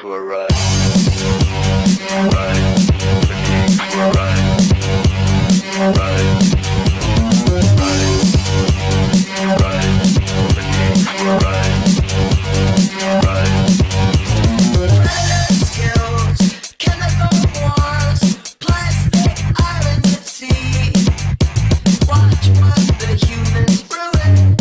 for a ride. Ride. The geeks for a ride. Ride. Ride. Ride. The geeks for a ride. Ride. Skills, chemical wars, plastic islands at sea. Watch what the humans ruin.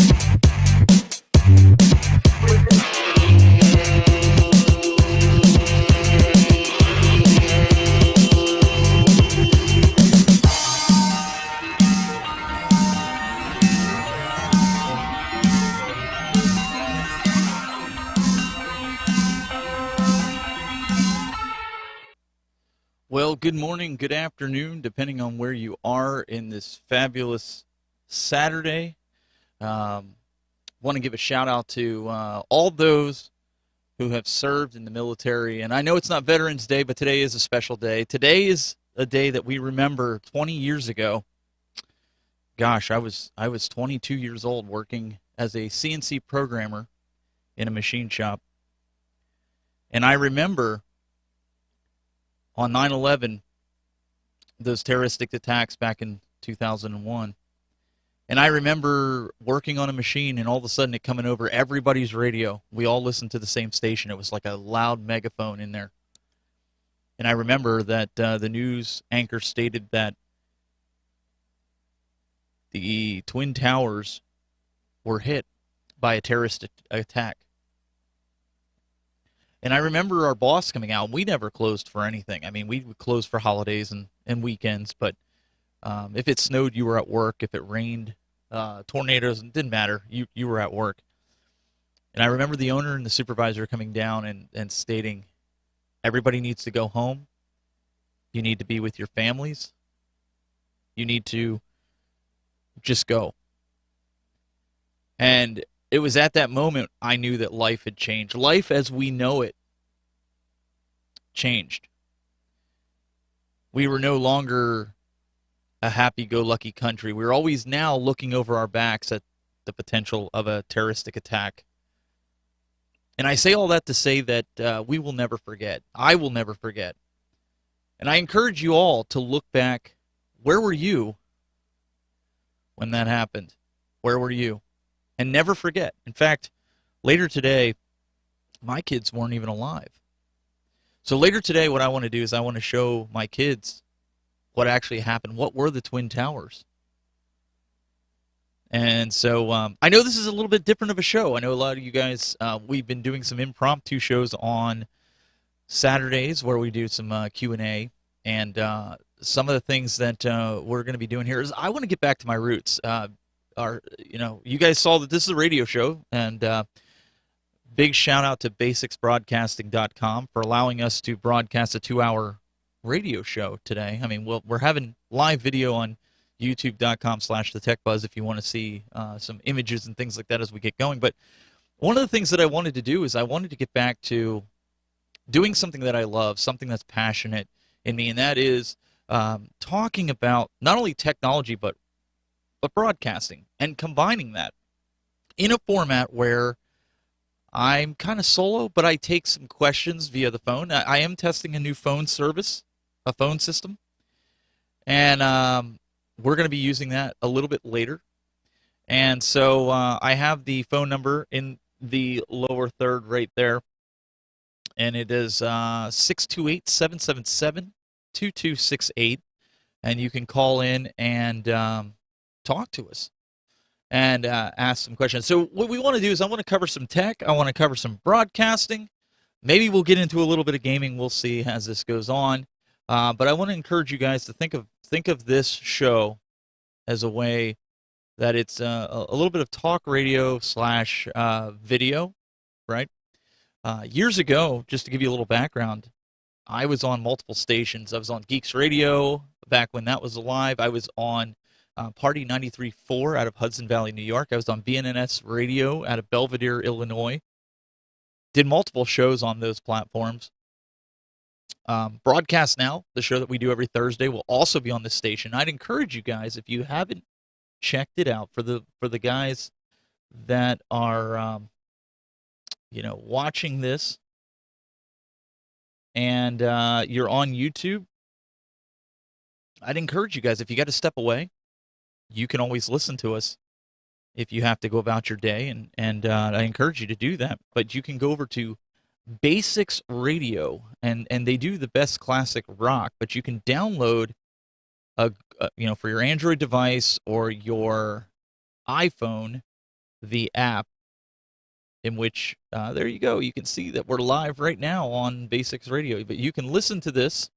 Well, good morning, good afternoon, depending on where you are in this fabulous Saturday. Want to give a shout out to all those who have served in the military. And I know it's not Veterans Day, but today is a special day. Today is a day that we remember 20 years ago. Gosh, I was 22 years old working as a CNC programmer in a machine shop. And I remember on 9/11, those terroristic attacks back in 2001. And I remember working on a machine and all of a sudden it coming over everybody's radio. We all listened to the same station. It was like a loud megaphone in there. And I remember that the news anchor stated that the Twin Towers were hit by a terrorist attack. And I remember our boss coming out. We never closed for anything. I mean, we would close for holidays and weekends, but if it snowed, you were at work. If it rained, tornadoes, it didn't matter. You were at work. And I remember the owner and the supervisor coming down and stating, everybody needs to go home. You need to be with your families. You need to just go. And it was at that moment I knew that life had changed. Life as we know it changed. We were no longer a happy-go-lucky country. We're always now looking over our backs at the potential of a terroristic attack. And I say all that to say that we will never forget. I will never forget. And I encourage you all to look back. Where were you when that happened? Where were you? And never forget. In fact, later today, my kids weren't even alive. So later today, what I want to do is I want to show my kids what actually happened. What were the Twin Towers? And so I know this is a little bit different of a show. I know a lot of you guys, we've been doing some impromptu shows on Saturdays where we do some Q&A. And some of the things that we're going to be doing here is I want to get back to my roots. You guys saw that this is a radio show, and big shout out to basicsbroadcasting.com for allowing us to broadcast a 2-hour radio show today. I mean, we're having live video on youtube.com/thetechbuzz if you want to see some images and things like that as we get going. But one of the things that I wanted to do is I wanted to get back to doing something that I love, something that's passionate in me, and that is talking about not only technology but broadcasting and combining that in a format where I'm kind of solo, but I take some questions via the phone. I am testing a new phone service, a phone system, and we're going to be using that a little bit later. And so I have the phone number in the lower third right there, and it is 628-777-2268, and you can call in and talk to us and ask some questions. So what we want to do is I want to cover some tech. I want to cover some broadcasting. Maybe we'll get into a little bit of gaming. We'll see as this goes on. But I want to encourage you guys to think of this show as a way that it's a little bit of talk radio / video, right? Years ago, just to give you a little background, I was on multiple stations. I was on Geeks Radio back when that was alive. I was on Party 93.4 out of Hudson Valley, New York. I was on BNNS Radio out of Belvedere, Illinois. Did multiple shows on those platforms. Broadcast Now, the show that we do every Thursday, will also be on this station. I'd encourage you guys, if you haven't checked it out, for the guys that are watching this and you're on YouTube, I'd encourage you guys, if you got to step away, you can always listen to us if you have to go about your day, and I encourage you to do that. But you can go over to Basics Radio, and they do the best classic rock, but you can download for your Android device or your iPhone, the app in which there you go. You can see that we're live right now on Basics Radio, but you can listen to this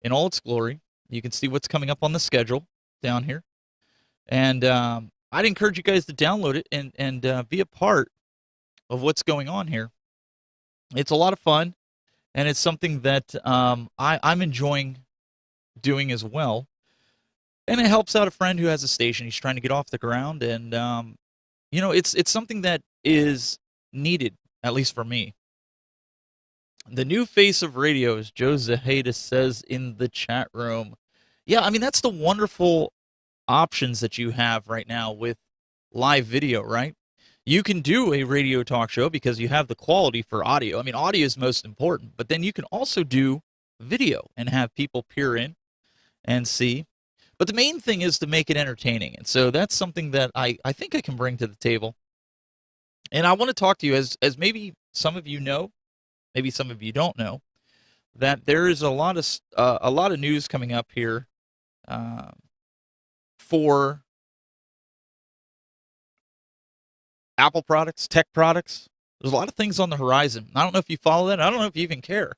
in all its glory. You can see what's coming up on the schedule down here, and I'd encourage you guys to download it and be a part of what's going on here. It's a lot of fun, and it's something that I'm enjoying doing as well. And it helps out a friend who has a station. He's trying to get off the ground, and it's something that is needed, at least for me. The new face of radio, as Joe Zaheda says in the chat room. Yeah, I mean, that's the wonderful options that you have right now with live video, right? You can do a radio talk show because you have the quality for audio. I mean, audio is most important, but then you can also do video and have people peer in and see. But the main thing is to make it entertaining. And so that's something that I think I can bring to the table. And I want to talk to you, as maybe some of you know, maybe some of you don't know, that there is a lot of news coming up here for Apple products, tech products. There's a lot of things on the horizon. I don't know if you follow that. I don't know if you even care.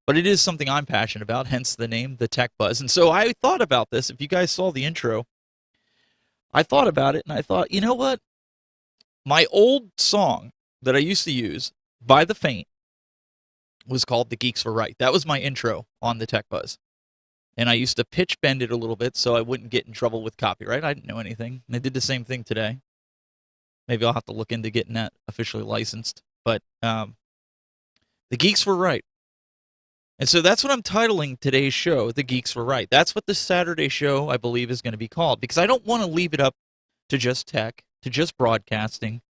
But it is something I'm passionate about, hence the name, The Tech Buzz. And so I thought about this. If you guys saw the intro, I thought about it, and I thought, you know what? My old song that I used to use by The Faint was called The Geeks Were Right. That was my intro on The Tech Buzz. And I used to pitch bend it a little bit so I wouldn't get in trouble with copyright. I didn't know anything. And I did the same thing today. Maybe I'll have to look into getting that officially licensed. But The Geeks Were Right. And so that's what I'm titling today's show, The Geeks Were Right. That's what this Saturday show, I believe, is going to be called, because I don't want to leave it up to just tech, to just broadcasting,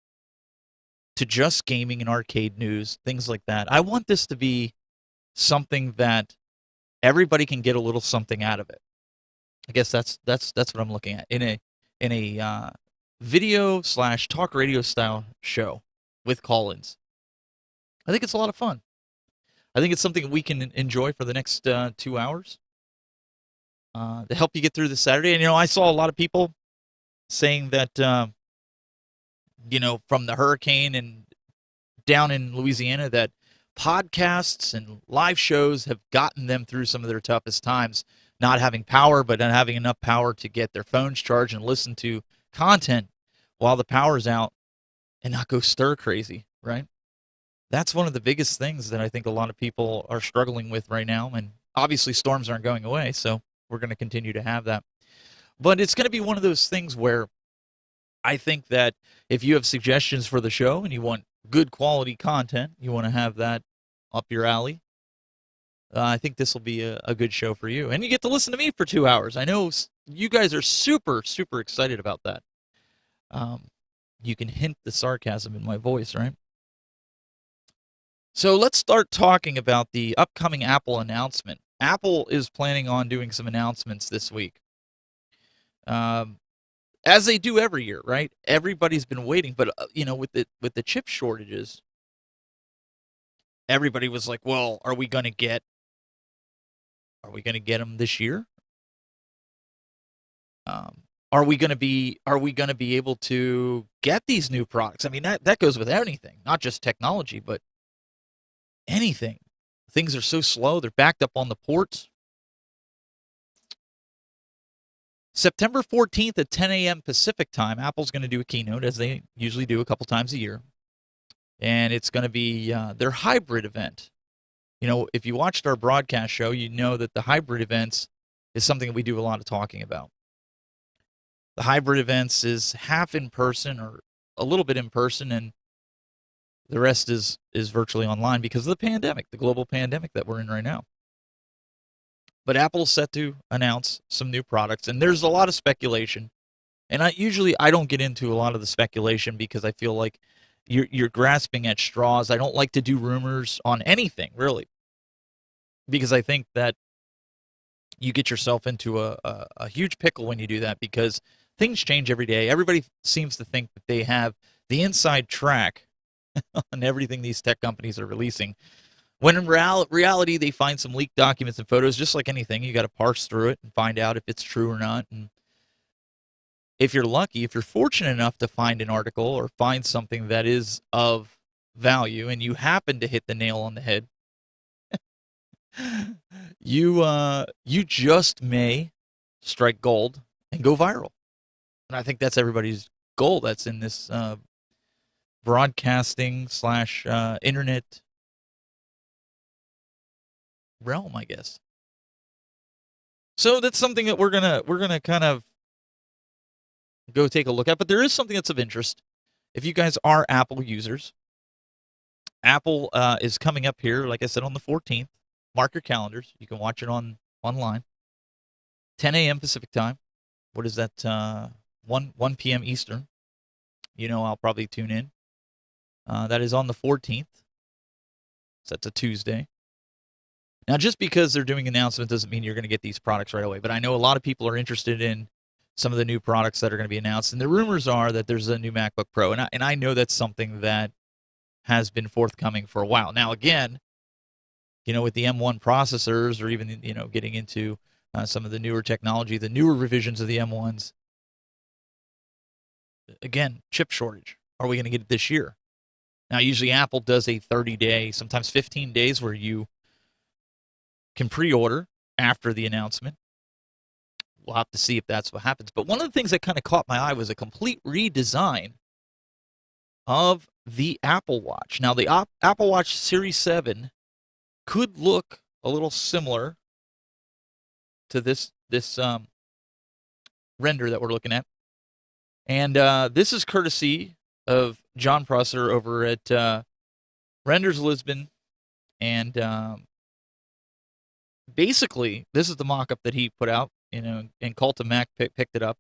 to just gaming and arcade news, things like that. I want this to be something that everybody can get a little something out of it. I guess that's what I'm looking at in a video / talk radio style show with call-ins. I think it's a lot of fun. I think it's something we can enjoy for the next 2 hours to help you get through the Saturday. And, I saw a lot of people saying that, from the hurricane and down in Louisiana, that podcasts and live shows have gotten them through some of their toughest times, not having power, but not having enough power to get their phones charged and listen to content while the power's out and not go stir crazy, right? That's one of the biggest things that I think a lot of people are struggling with right now. And obviously storms aren't going away, so we're going to continue to have that. But it's going to be one of those things where I think that if you have suggestions for the show and you want good quality content, you want to have that up your alley, I think this will be a good show for you. And you get to listen to me for 2 hours. I know you guys are super, super excited about that. You can hint the sarcasm in my voice, right? So let's start talking about the upcoming Apple announcement. Apple is planning on doing some announcements this week. As they do every year, right? Everybody's been waiting, but with the chip shortages, everybody was like, "Well, are we going to get them this year? Are we going to be able to get these new products?" I mean, that goes with anything, not just technology, but anything. Things are so slow; they're backed up on the ports. September 14th at 10 a.m. Pacific time, Apple's going to do a keynote, as they usually do a couple times a year. And it's going to be their hybrid event. If you watched our broadcast show, you know that the hybrid events is something that we do a lot of talking about. The hybrid events is half in person or a little bit in person, and the rest is virtually online because of the pandemic, the global pandemic that we're in right now. But Apple's set to announce some new products, and there's a lot of speculation. And I don't get into a lot of the speculation because I feel like you're grasping at straws. I don't like to do rumors on anything, really. because I think that you get yourself into a huge pickle when you do that, because things change every day. Everybody seems to think that they have the inside track on everything these tech companies are releasing. When in reality, they find some leaked documents and photos, just like anything. You got to parse through it and find out if it's true or not. And if you're lucky, if you're fortunate enough to find an article or find something that is of value, and you happen to hit the nail on the head, you just may strike gold and go viral. And I think that's everybody's goal that's in this broadcasting slash internet realm, I guess. So that's something that we're gonna kind of go take a look at. But there is something that's of interest. If you guys are Apple users, Apple is coming up here, like I said, on the 14th. Mark your calendars. You can watch it online. 10 a.m. Pacific time. What is that? 1 p.m. Eastern. You know, I'll probably tune in. That is on the 14th. So that's a Tuesday. Now, just because they're doing announcements doesn't mean you're going to get these products right away. But I know a lot of people are interested in some of the new products that are going to be announced. And the rumors are that there's a new MacBook Pro. And I know that's something that has been forthcoming for a while. Now, again, you know, with the M1 processors, or even, you know, getting into some of the newer technology, the newer revisions of the M1s, again, chip shortage. Are we going to get it this year? Now, usually Apple does a 30-day, sometimes 15 days, where you can pre-order after the announcement. We'll have to see if that's what happens. But one of the things that kind of caught my eye was a complete redesign of the Apple Watch. Now, the Apple Watch Series 7 could look a little similar to this render that we're looking at. And this is courtesy of John Prosser over at Renders Lisbon. And basically, this is the mock-up that he put out, you know, and Cult of Mac picked it up.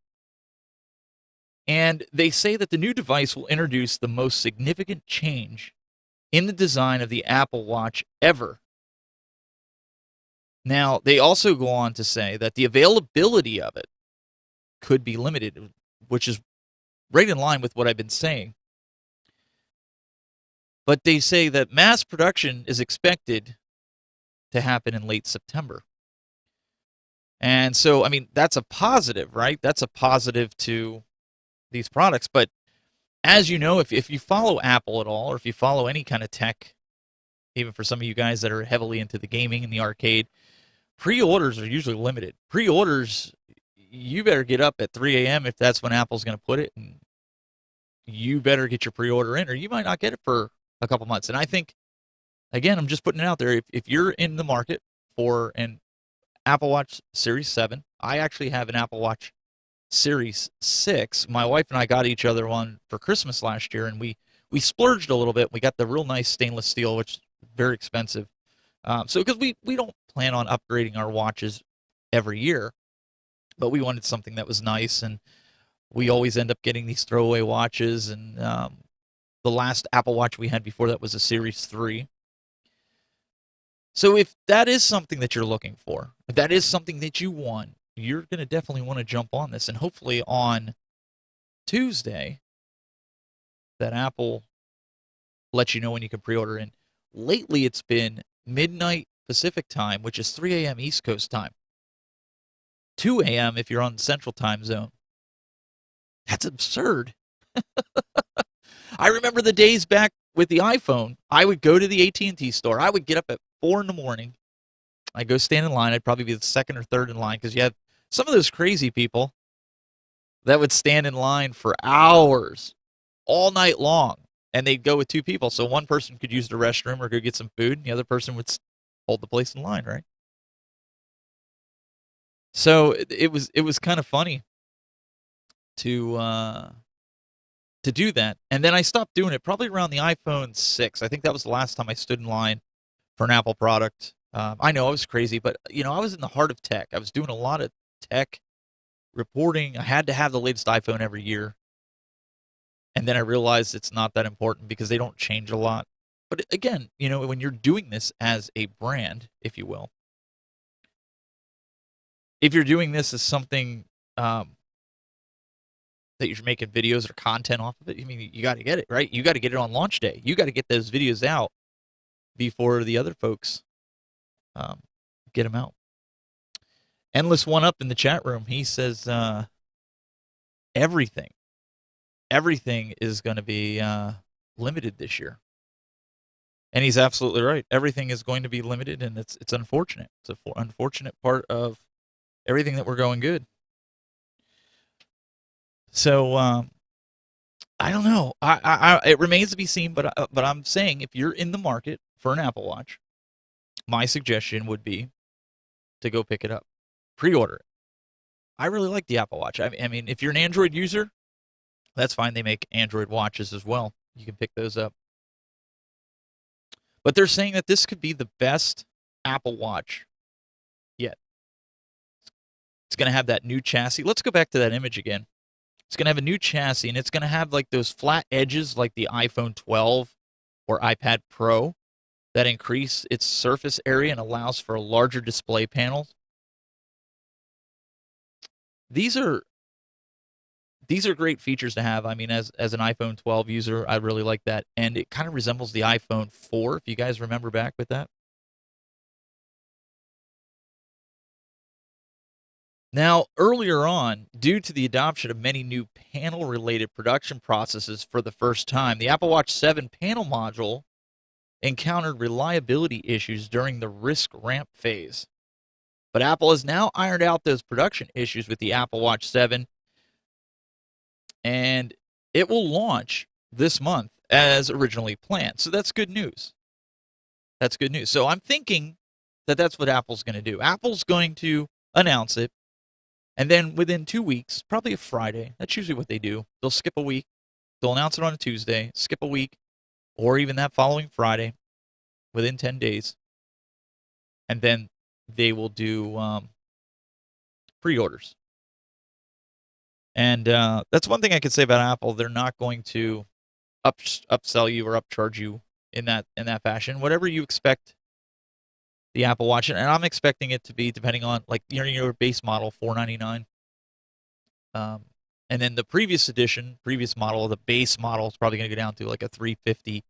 And they say that the new device will introduce the most significant change in the design of the Apple Watch ever. Now, they also go on to say that the availability of it could be limited, which is right in line with what I've been saying. But they say that mass production is expected to happen in late September. And so, I mean, that's a positive, right? That's a positive to these products. But as you know, if you follow Apple at all, or if you follow any kind of tech, even for some of you guys that are heavily into the gaming and the arcade, pre-orders are usually limited. Pre-orders, you better get up at 3 a.m. if that's when Apple's going to put it, and you better get your pre-order in, or you might not get it for a couple months. And I think, again, I'm just putting it out there, if you're in the market for an Apple Watch Series 7, I actually have an Apple Watch Series 6. My wife and I got each other one for Christmas last year, and we splurged a little bit. We got the real nice stainless steel, which is very expensive. So because we don't plan on upgrading our watches every year, but we wanted something that was nice, and we always end up getting these throwaway watches. And the last Apple Watch we had before that was a Series 3. So if that is something that you're looking for, if that is something that you want, you're going to definitely want to jump on this. And hopefully on Tuesday, that Apple lets you know when you can pre-order in. Lately, it's been midnight Pacific time, which is 3 a.m. East Coast time. 2 a.m. if you're on the Central Time Zone. That's absurd. I remember the days back with the iPhone. I would go to the AT&T store. I would get up at 4 in the morning. I'd go stand in line. I'd probably be the second or third in line, because you have some of those crazy people that would stand in line for hours, all night long, and they'd go with two people. So one person could use the restroom or go get some food, and the other person would hold the place in line, right? So it was kind of funny to do that. And then I stopped doing it probably around the iPhone 6. I think that was the last time I stood in line for an Apple product. I know I was crazy, but you know, I was in the heart of tech. I was doing a lot of tech reporting. I had to have the latest iPhone every year. And then I realized it's not that important because they don't change a lot. But again, you know, when you're doing this as a brand, if you will, if you're doing this as something that you're making videos or content off of it, I mean, you got to get it, right? You got to get it on launch day. You got to get those videos out before the other folks get them out. Endless One Up in the chat room. He says everything is going to be limited this year. And he's absolutely right. Everything is going to be limited, and it's unfortunate. It's an unfortunate part of everything that we're going good. So I don't know. It remains to be seen, but I'm saying if you're in the market for an Apple Watch, my suggestion would be to go pick it up, pre-order it. I really like the Apple Watch. I mean, if you're an Android user, that's fine. They make Android watches as well. You can pick those up. But they're saying that this could be the best Apple Watch yet. It's going to have that new chassis. Let's go back to that image again. It's going to have a new chassis, and it's going to have like those flat edges like the iPhone 12 or iPad Pro that increase its surface area and allows for a larger display panel. These are great features to have. I mean, as an iPhone 12 user, I really like that. And it kind of resembles the iPhone 4, if you guys remember back with that. Now, earlier on, due to the adoption of many new panel-related production processes for the first time, the Apple Watch 7 panel module encountered reliability issues during the risk ramp phase. But Apple has now ironed out those production issues with the Apple Watch 7, and it will launch this month as originally planned. So that's good news. That's good news. So I'm thinking that that's what Apple's going to do. Apple's going to announce it, and then within 2 weeks, probably a Friday, that's usually what they do. They'll skip a week. They'll announce it on a Tuesday, skip a week, or even that following Friday, within 10 days. And then they will do pre-orders. And that's one thing I could say about Apple. They're not going to upsell you or upcharge you in that fashion. Whatever you expect the Apple Watch, and I'm expecting it to be, depending on like your base model, $499. And then the previous model, the base model is probably going to go down to like a $350,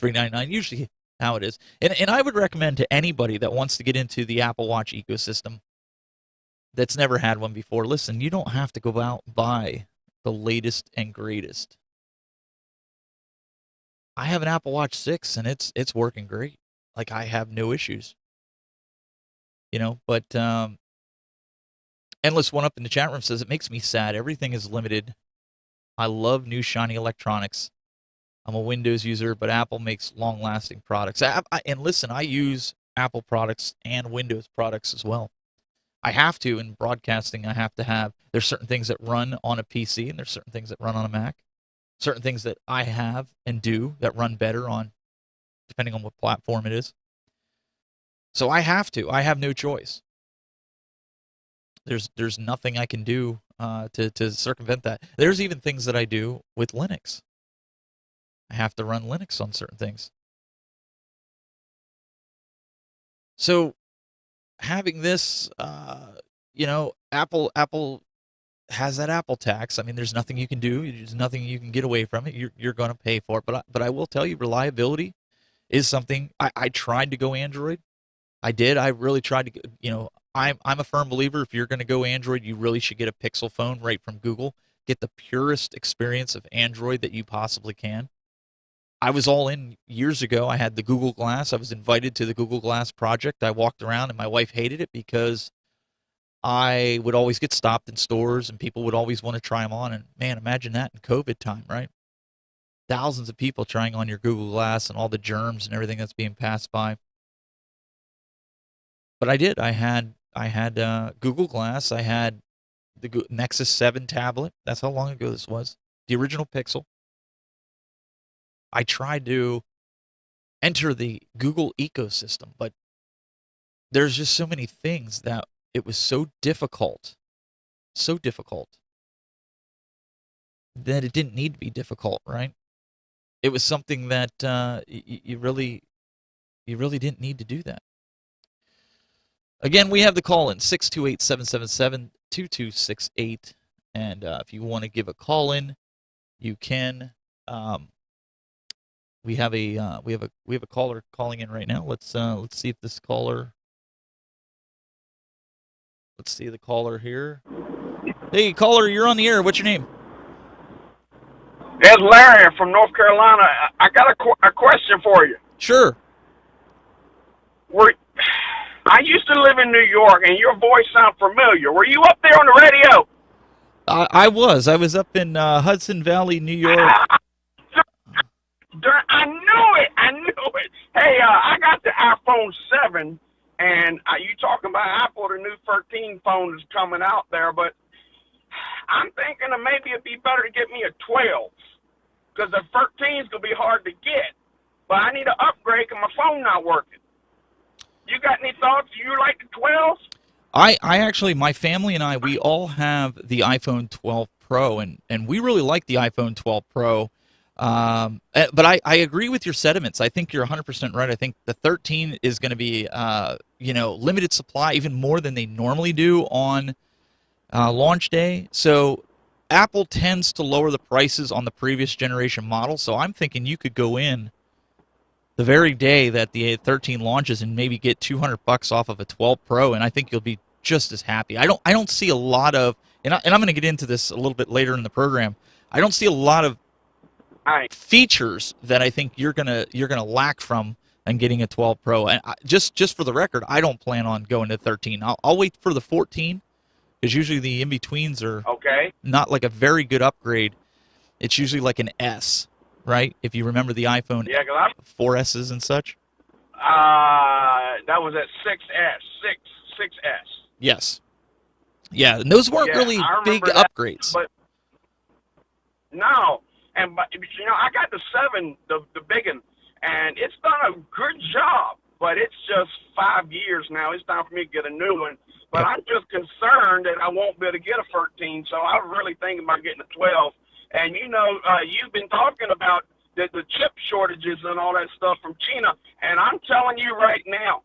$399. Usually how it is. And I would recommend to anybody that wants to get into the Apple Watch ecosystem that's never had one before, listen, you don't have to go out and buy the latest and greatest. I have an Apple Watch 6 and it's working great. Like, I have no issues. But Endless One Up in the chat room says, it makes me sad. Everything is limited. I love new shiny electronics. I'm a Windows user, but Apple makes long-lasting products. And listen, I use Apple products and Windows products as well. I have to. In broadcasting, I have to have, there's certain things that run on a PC, and there's certain things that run on a Mac. Certain things that I have and do that run better on, depending on what platform it is. So I have to. I have no choice. There's nothing I can do to circumvent that. There's even things that I do with Linux. I have to run Linux on certain things. So having this, Apple has that Apple tax. I mean, there's nothing you can do. There's nothing you can get away from it. You're going to pay for it. But I will tell you, reliability is something. I tried to go Android. I did. I really tried to. I'm a firm believer. If you're going to go Android, you really should get a Pixel phone right from Google. Get the purest experience of Android that you possibly can. I was all in years ago. I had the Google Glass. I was invited to the Google Glass project. I walked around, and my wife hated it because I would always get stopped in stores, and people would always want to try them on. And man, imagine that in COVID time, right? Thousands of people trying on your Google Glass and all the germs and everything that's being passed by. But I did. I had Google Glass. I had the Nexus 7 tablet. That's how long ago this was. The original Pixel. I tried to enter the Google ecosystem, but there's just so many things that it was so difficult that it didn't need to be difficult, right? It was something that you really didn't need to do that. Again, we have the call in 628-777-2268, and if you want to give a call in, you can. We have a caller calling in right now. Let's see if this caller. Let's see the caller here. Hey, caller, you're on the air. What's your name? It's Larry from North Carolina. I got a question for you. Sure. I used to live in New York, and your voice sounds familiar. Were you up there on the radio? I was up in Hudson Valley, New York. I knew it. Hey, I got the iPhone 7, and you talking about Apple, the new 13 phone is coming out there, but I'm thinking that maybe it'd be better to get me a 12, because the 13 is going to be hard to get. But I need an upgrade because my phone not working. You got any thoughts? You like the 12? I actually, my family and I, we all have the iPhone 12 Pro, and we really like the iPhone 12 Pro. But I agree with your sentiments. I think you're 100% right. I think the 13 is going to be, limited supply, even more than they normally do on launch day. So Apple tends to lower the prices on the previous generation model. So I'm thinking you could go in the very day that the 13 launches and maybe get $200 off of a 12 Pro, and I think you'll be just as happy. I don't see a lot of, and I'm going to get into this a little bit later in the program. I don't see a lot of features that I think you're gonna lack from and getting a 12 Pro. And just for the record, I don't plan on going to 13. I'll wait for the 14, because usually the in-betweens are not like a very good upgrade. It's usually like an S, right? If you remember the iPhone 4Ss and such. That was at 6S. 6S. Yes. Yeah, and those weren't really big upgrades. But no. But I got the 7, the big one, and it's done a good job. But it's just 5 years now. It's time for me to get a new one. But I'm just concerned that I won't be able to get a 13. So I'm really thinking about getting a 12. And you've been talking about the chip shortages and all that stuff from China. And I'm telling you right now,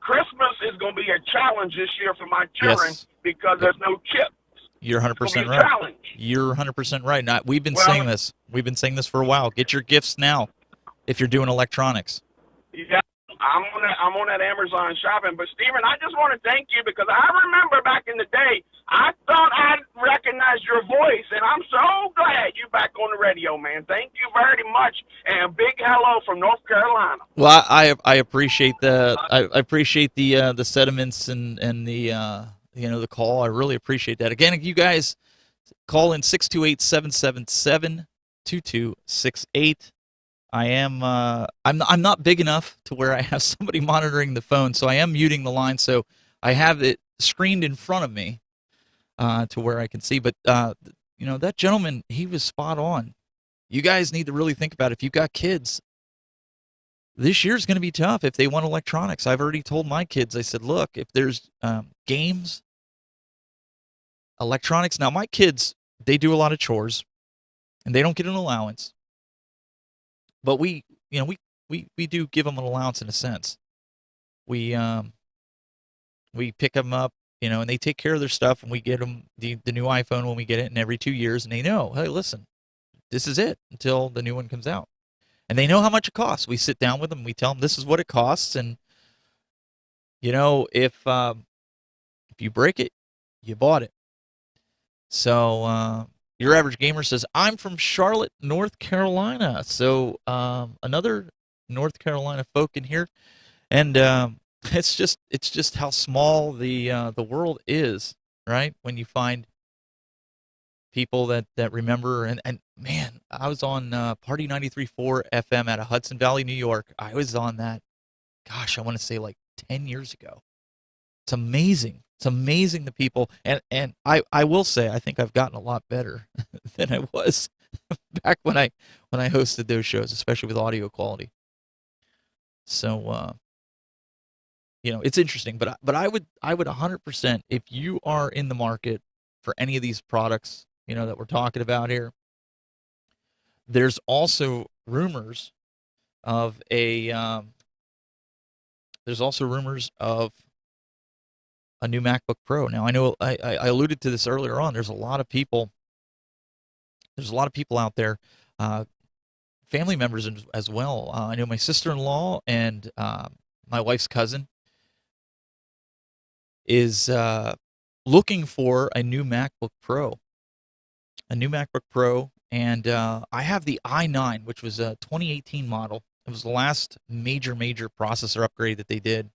Christmas is going to be a challenge this year for my children because there's no chips. You're 100% right. You're 100% right. Now, we've been saying this. We've been saying this for a while. Get your gifts now if you're doing electronics. Yeah, I'm on that Amazon shopping. But, Stephen, I just want to thank you because I remember back in the day, I thought I recognized your voice, and I'm so glad you're back on the radio, man. Thank you very much, and big hello from North Carolina. Well, I appreciate the the sentiments and the the call. I really appreciate that. Again, you guys call in 628-777-2268. I'm not big enough to where I have somebody monitoring the phone, so I am muting the line, so I have it screened in front of me to where I can see. But that gentleman, he was spot on. You guys need to really think about it. If you've got kids, this year's going to be tough if they want electronics. I've already told my kids, I said, look, if there's games, electronics. Now, my kids, they do a lot of chores, and they don't get an allowance. But we do give them an allowance in a sense. We pick them up, and they take care of their stuff, and we get them the new iPhone when we get it, and every 2 years, and they know, hey, listen, this is it until the new one comes out. And they know how much it costs. We sit down with them, we tell them this is what it costs, and if you break it, you bought it. So your average gamer says, I'm from Charlotte, North Carolina. So another North Carolina folk in here, and it's just how small the world is, right? When you find people that remember, and man, I was on Party 93.4 FM out of Hudson Valley, New York. I was on that, gosh, I want to say like 10 years ago. It's amazing. It's amazing the people, and I will say I think I've gotten a lot better than I was back when I hosted those shows, especially with audio quality. So it's interesting, but I would 100%, if you are in the market for any of these products that we're talking about here. There's also rumors of a new MacBook Pro. Now I know I alluded to this earlier on. There's a lot of people. There's a lot of people out there, family members as well. I know my sister-in-law and my wife's cousin is looking for a new MacBook Pro, and I have the i9, which was a 2018 model. It was the last major processor upgrade that they did,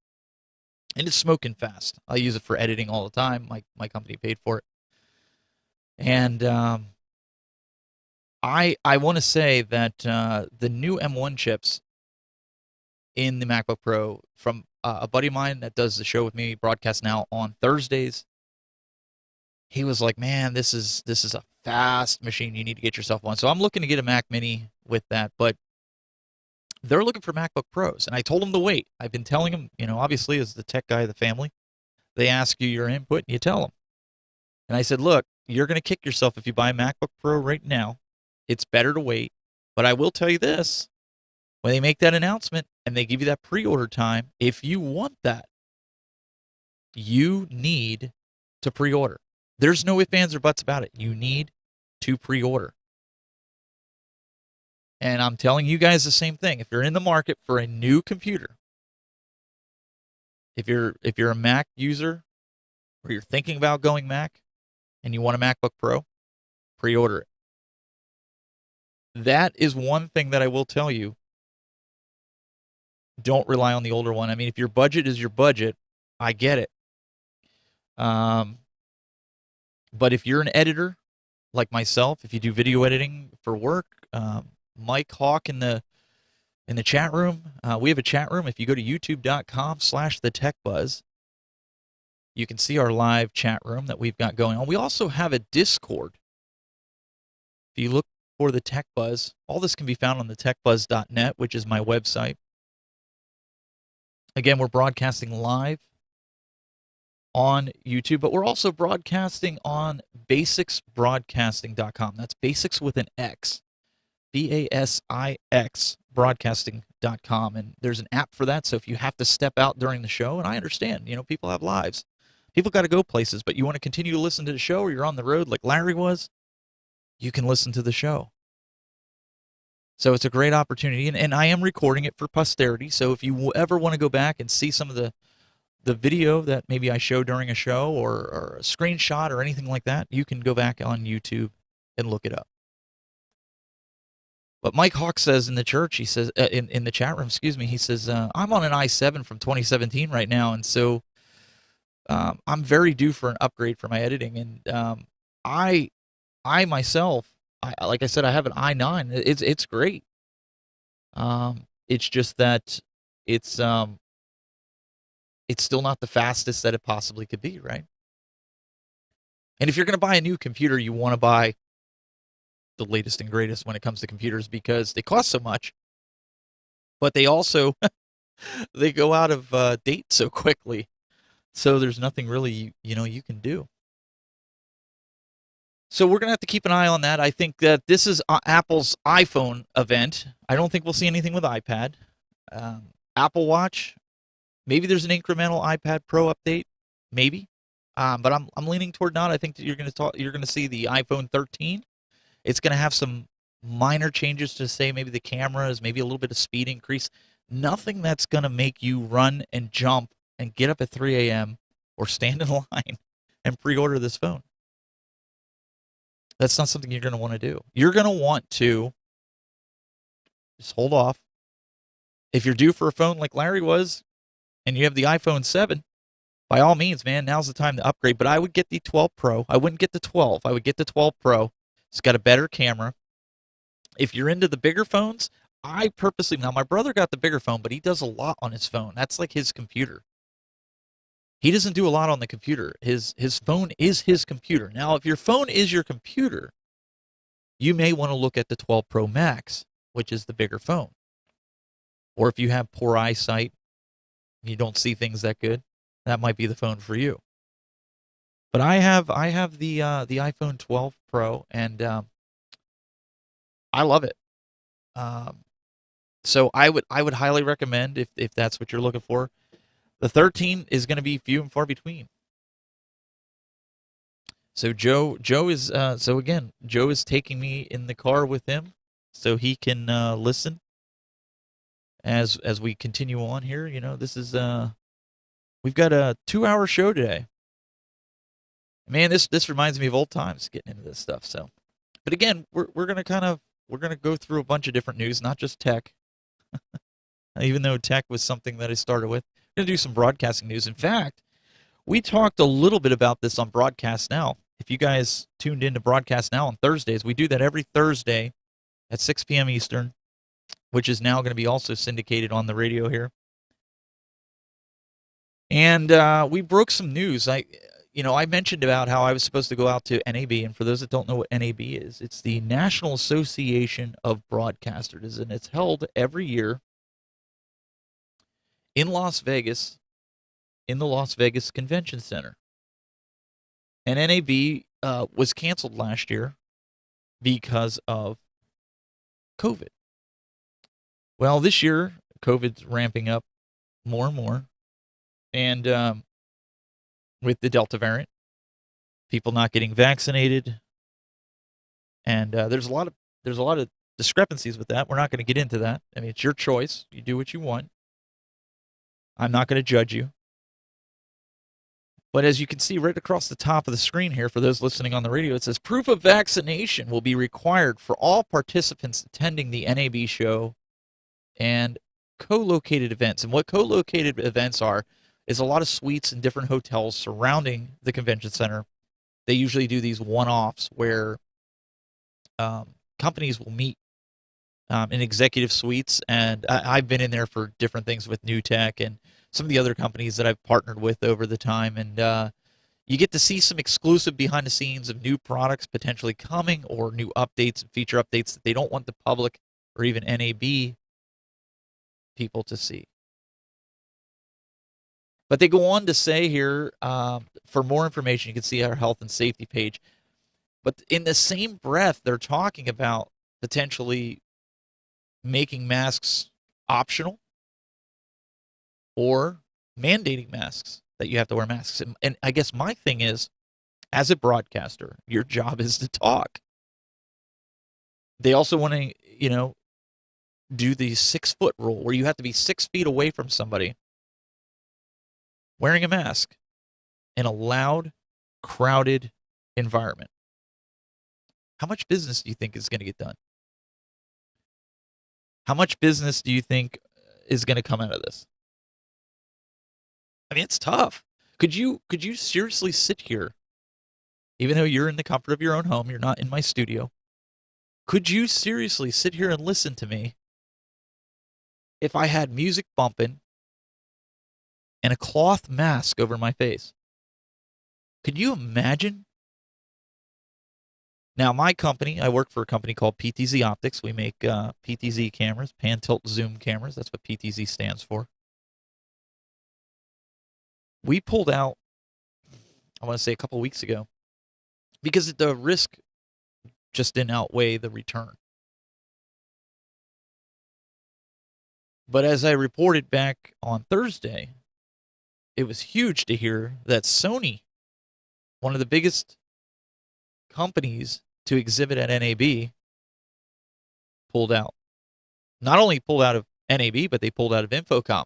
and it's smoking fast. I use it for editing all the time. My company paid for it, and I want to say that the new M1 chips in the MacBook Pro from a buddy of mine that does the show with me, broadcast now on Thursdays. He was like, "Man, this is a fast machine. You need to get yourself one." So I'm looking to get a Mac Mini with that, but they're looking for MacBook Pros, and I told them to wait. I've been telling them, obviously as the tech guy of the family, they ask you your input and you tell them. And I said, "Look, you're going to kick yourself if you buy a MacBook Pro right now. It's better to wait. But I will tell you this, when they make that announcement and they give you that pre-order time, if you want that, you need to pre-order. There's no ifs, ands, or buts about it. You need to pre-order." And I'm telling you guys the same thing. If you're in the market for a new computer, if you're a Mac user or you're thinking about going Mac and you want a MacBook Pro, pre-order it. That is one thing that I will tell you. Don't rely on the older one. I mean, if your budget is your budget, I get it. But if you're an editor like myself, if you do video editing for work, Mike Hawk in the chat room, we have a chat room. If you go to youtube.com/thetechbuzz, you can see our live chat room that we've got going on. We also have a Discord. If you look for the Tech Buzz, all this can be found on the techbuzz.net, which is my website. Again, we're broadcasting live on YouTube, but we're also broadcasting on basicsbroadcasting.com. That's basics with an X. BASIX broadcasting.com. And there's an app for that. So if you have to step out during the show, and I understand, people have lives. People got to go places, but you want to continue to listen to the show or you're on the road like Larry was, you can listen to the show. So it's a great opportunity. And I am recording it for posterity. So if you ever want to go back and see some of the video that maybe I show during a show or a screenshot or anything like that, you can go back on YouTube and look it up. But Mike Hawk says in the church, he says, in the chat room, excuse me, he says, I'm on an i7 from 2017 right now, and so I'm very due for an upgrade for my editing. And I myself, like I said, I have an i9. It's great. It's just that it's still not the fastest that it possibly could be, right? And if you're going to buy a new computer, you want to buy the latest and greatest when it comes to computers because they cost so much, but they also they go out of date so quickly. So there's nothing really you can do. So we're gonna have to keep an eye on that. I think that this is Apple's iPhone event. I don't think we'll see anything with iPad. Apple Watch, maybe there's an incremental iPad Pro update, maybe, but I'm leaning toward not. I think that you're gonna see the iPhone 13. It's going to have some minor changes to say maybe the cameras, maybe a little bit of speed increase. Nothing that's going to make you run and jump and get up at 3 a.m. or stand in line and pre-order this phone. That's not something you're going to want to do. You're going to want to just hold off. If you're due for a phone like Larry was and you have the iPhone 7, by all means, man, now's the time to upgrade. But I would get the 12 Pro. I wouldn't get the 12. I would get the 12 Pro. It's got a better camera. If you're into the bigger phones, now my brother got the bigger phone, but he does a lot on his phone. That's like his computer. He doesn't do a lot on the computer. His phone is his computer. Now, if your phone is your computer, you may want to look at the 12 Pro Max, which is the bigger phone. Or if you have poor eyesight, and you don't see things that good, that might be the phone for you. But I have the iPhone 12 Pro, and I love it. So I would highly recommend if that's what you're looking for. The 13 is going to be few and far between. So Joe is so again, Joe is taking me in the car with him so he can listen as we continue on here. You know, this is we've got a 2-hour show today. Man, this reminds me of old times getting into this stuff. So, but again, we're gonna go through a bunch of different news, not just tech. Even though tech was something that I started with, I'm gonna do some broadcasting news. In fact, we talked a little bit about this on Broadcast Now. If you guys tuned in to Broadcast Now on Thursdays, we do that every Thursday at 6 p.m. Eastern, which is now going to be also syndicated on the radio here. And we broke some news. I mentioned about how I was supposed to go out to NAB, and for those that don't know what NAB is, it's the National Association of Broadcasters, and it's held every year in Las Vegas, in the Las Vegas Convention Center. And NAB was canceled last year because of COVID. Well, this year, COVID's ramping up more and more. And with the Delta variant, people not getting vaccinated. And there's a lot of discrepancies with that. We're not going to get into that. I mean, it's your choice. You do what you want. I'm not going to judge you. But as you can see right across the top of the screen here, for those listening on the radio, it says proof of vaccination will be required for all participants attending the NAB show and co-located events. And what co-located events are is a lot of suites in different hotels surrounding the convention center. They usually do these one-offs where companies will meet in executive suites. And I've been in there for different things with New Tech and some of the other companies that I've partnered with over the time, and you get to see some exclusive behind the scenes of new products potentially coming or new updates and feature updates that they don't want the public or even NAB people to see. But they go on to say here, for more information, you can see our health and safety page. But in the same breath, they're talking about potentially making masks optional, or mandating masks, that you have to wear masks. And I guess my thing is, as a broadcaster, your job is to talk. They also want to, do the 6-foot rule where you have to be 6 feet away from somebody wearing a mask in a loud, crowded environment. How much business do you think is going to get done? How much business do you think is going to come out of this? I mean, it's tough. Could you seriously sit here, even though you're in the comfort of your own home, you're not in my studio? Could you seriously sit here and listen to me if I had music bumping and a cloth mask over my face? Could you imagine? Now, my company, I work for a company called PTZ Optics. We make PTZ cameras, pan, tilt, zoom cameras. That's what PTZ stands for. We pulled out, I want to say a couple weeks ago, because the risk just didn't outweigh the return. But as I reported back on Thursday, it was huge to hear that Sony, one of the biggest companies to exhibit at NAB, pulled out. Not only pulled out of NAB, but they pulled out of Infocom.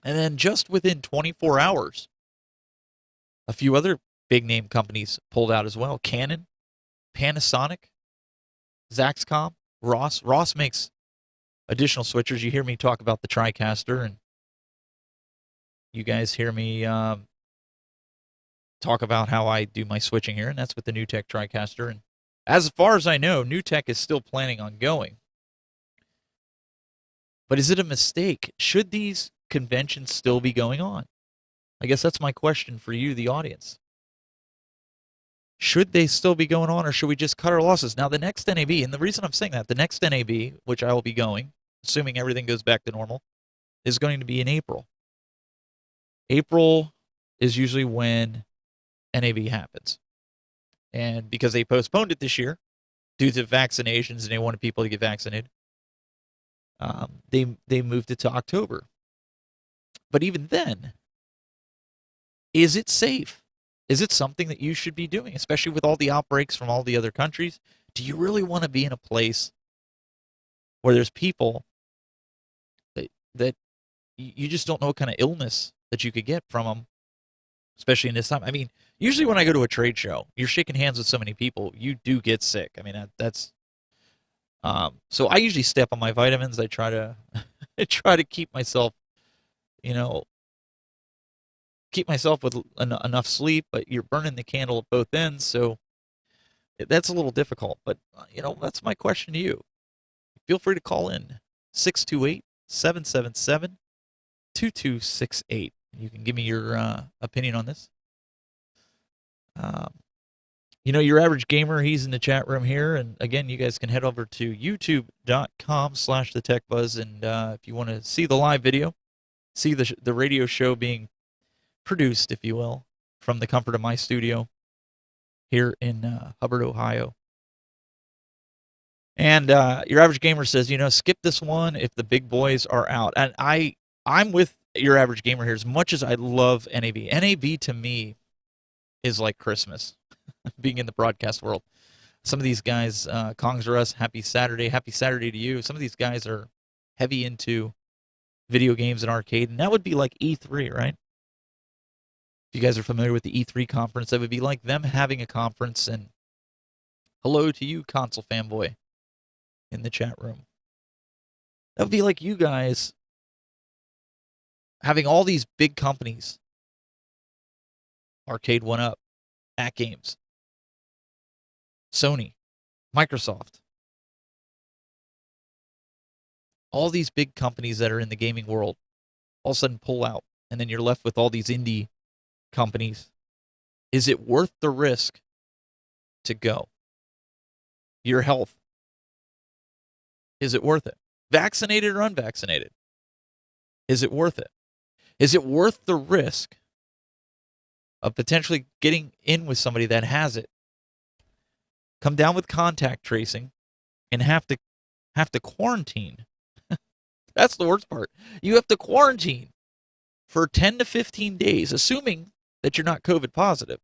And then just within 24 hours, a few other big-name companies pulled out as well. Canon, Panasonic, Zaxcom, Ross. Ross makes additional switchers. You hear me talk about the TriCaster, and you guys hear me talk about how I do my switching here, and that's with the New Tech TriCaster. And as far as I know, New Tech is still planning on going. But is it a mistake? Should these conventions still be going on? I guess that's my question for you, the audience. Should they still be going on, or should we just cut our losses? Now, the next NAB, and the reason I'm saying that, the next NAB, which I will be going, assuming everything goes back to normal, is going to be in April. April is usually when NAB happens. And because they postponed it this year due to vaccinations and they wanted people to get vaccinated, they moved it to October. But even then, is it safe? Is it something that you should be doing, especially with all the outbreaks from all the other countries? Do you really want to be in a place where there's people that you just don't know what kind of illness that you could get from them, especially in this time? I mean, usually when I go to a trade show, you're shaking hands with so many people, you do get sick. I mean, that's so I usually step on my vitamins. I try to I try to keep myself, keep myself with enough sleep, but you're burning the candle at both ends, so that's a little difficult. But that's my question to you. Feel free to call in 628-777-2268. You can give me your opinion on this. Your average gamer, he's in the chat room here. And again, you guys can head over to youtube.com/thetechbuzz. And if you want to see the live video, see the radio show being produced, if you will, from the comfort of my studio here in Hubbard, Ohio. And your average gamer says, skip this one if the big boys are out. And I'm with your average gamer here. As much as I love NAB, NAB to me is like Christmas, being in the broadcast world. Some of these guys, Kongs R Us, happy Saturday to you. Some of these guys are heavy into video games and arcade, and that would be like E3, right? If you guys are familiar with the E3 conference, that would be like them having a conference. And hello to you, console fanboy, in the chat room. That would be like you guys having all these big companies, Arcade 1-Up, At Games, Sony, Microsoft, all these big companies that are in the gaming world all of a sudden pull out, and then you're left with all these indie companies. Is it worth the risk to go? Your health. Is it worth it? Vaccinated or unvaccinated? Is it worth it? Is it worth the risk of potentially getting in with somebody that has it, come down with contact tracing, and have to quarantine? That's the worst part. You have to quarantine for 10 to 15 days, assuming that you're not COVID positive,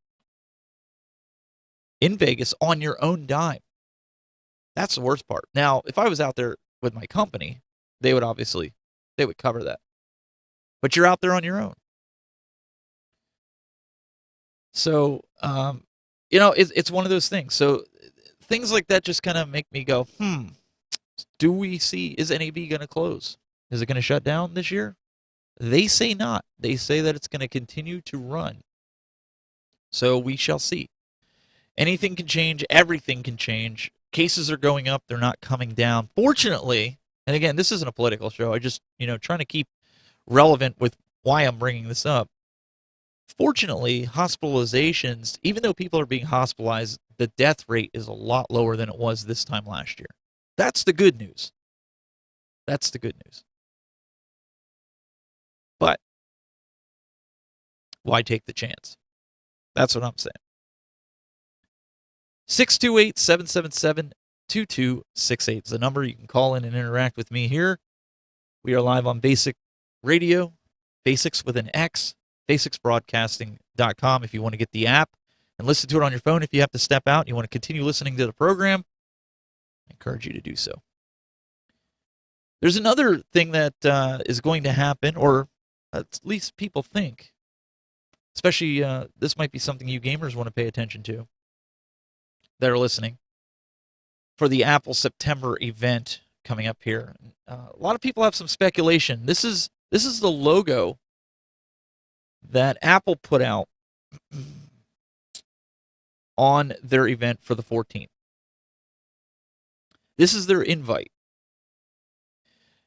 in Vegas on your own dime. That's the worst part. Now, if I was out there with my company, they would cover that. But you're out there on your own. So, it's one of those things. So things like that just kind of make me go, do we see, is NAB going to close? Is it going to shut down this year? They say not. They say that it's going to continue to run. So we shall see. Anything can change. Everything can change. Cases are going up. They're not coming down. Fortunately, and again, this isn't a political show. I just, trying to keep relevant with why I'm bringing this up. Fortunately, hospitalizations, even though people are being hospitalized, the death rate is a lot lower than it was this time last year. That's the good news. That's the good news. But why take the chance? That's what I'm saying. 628-777-2268 is the number. You can call in and interact with me here. We are live on Basic Radio, Basics with an X, basicsbroadcasting.com if you want to get the app and listen to it on your phone. If you have to step out and you want to continue listening to the program, I encourage you to do so. There's another thing that is going to happen, or at least people think, especially this might be something you gamers want to pay attention to that are listening, for the Apple September event coming up here. A lot of people have some speculation. This is the logo that Apple put out on their event for the 14th. This is their invite.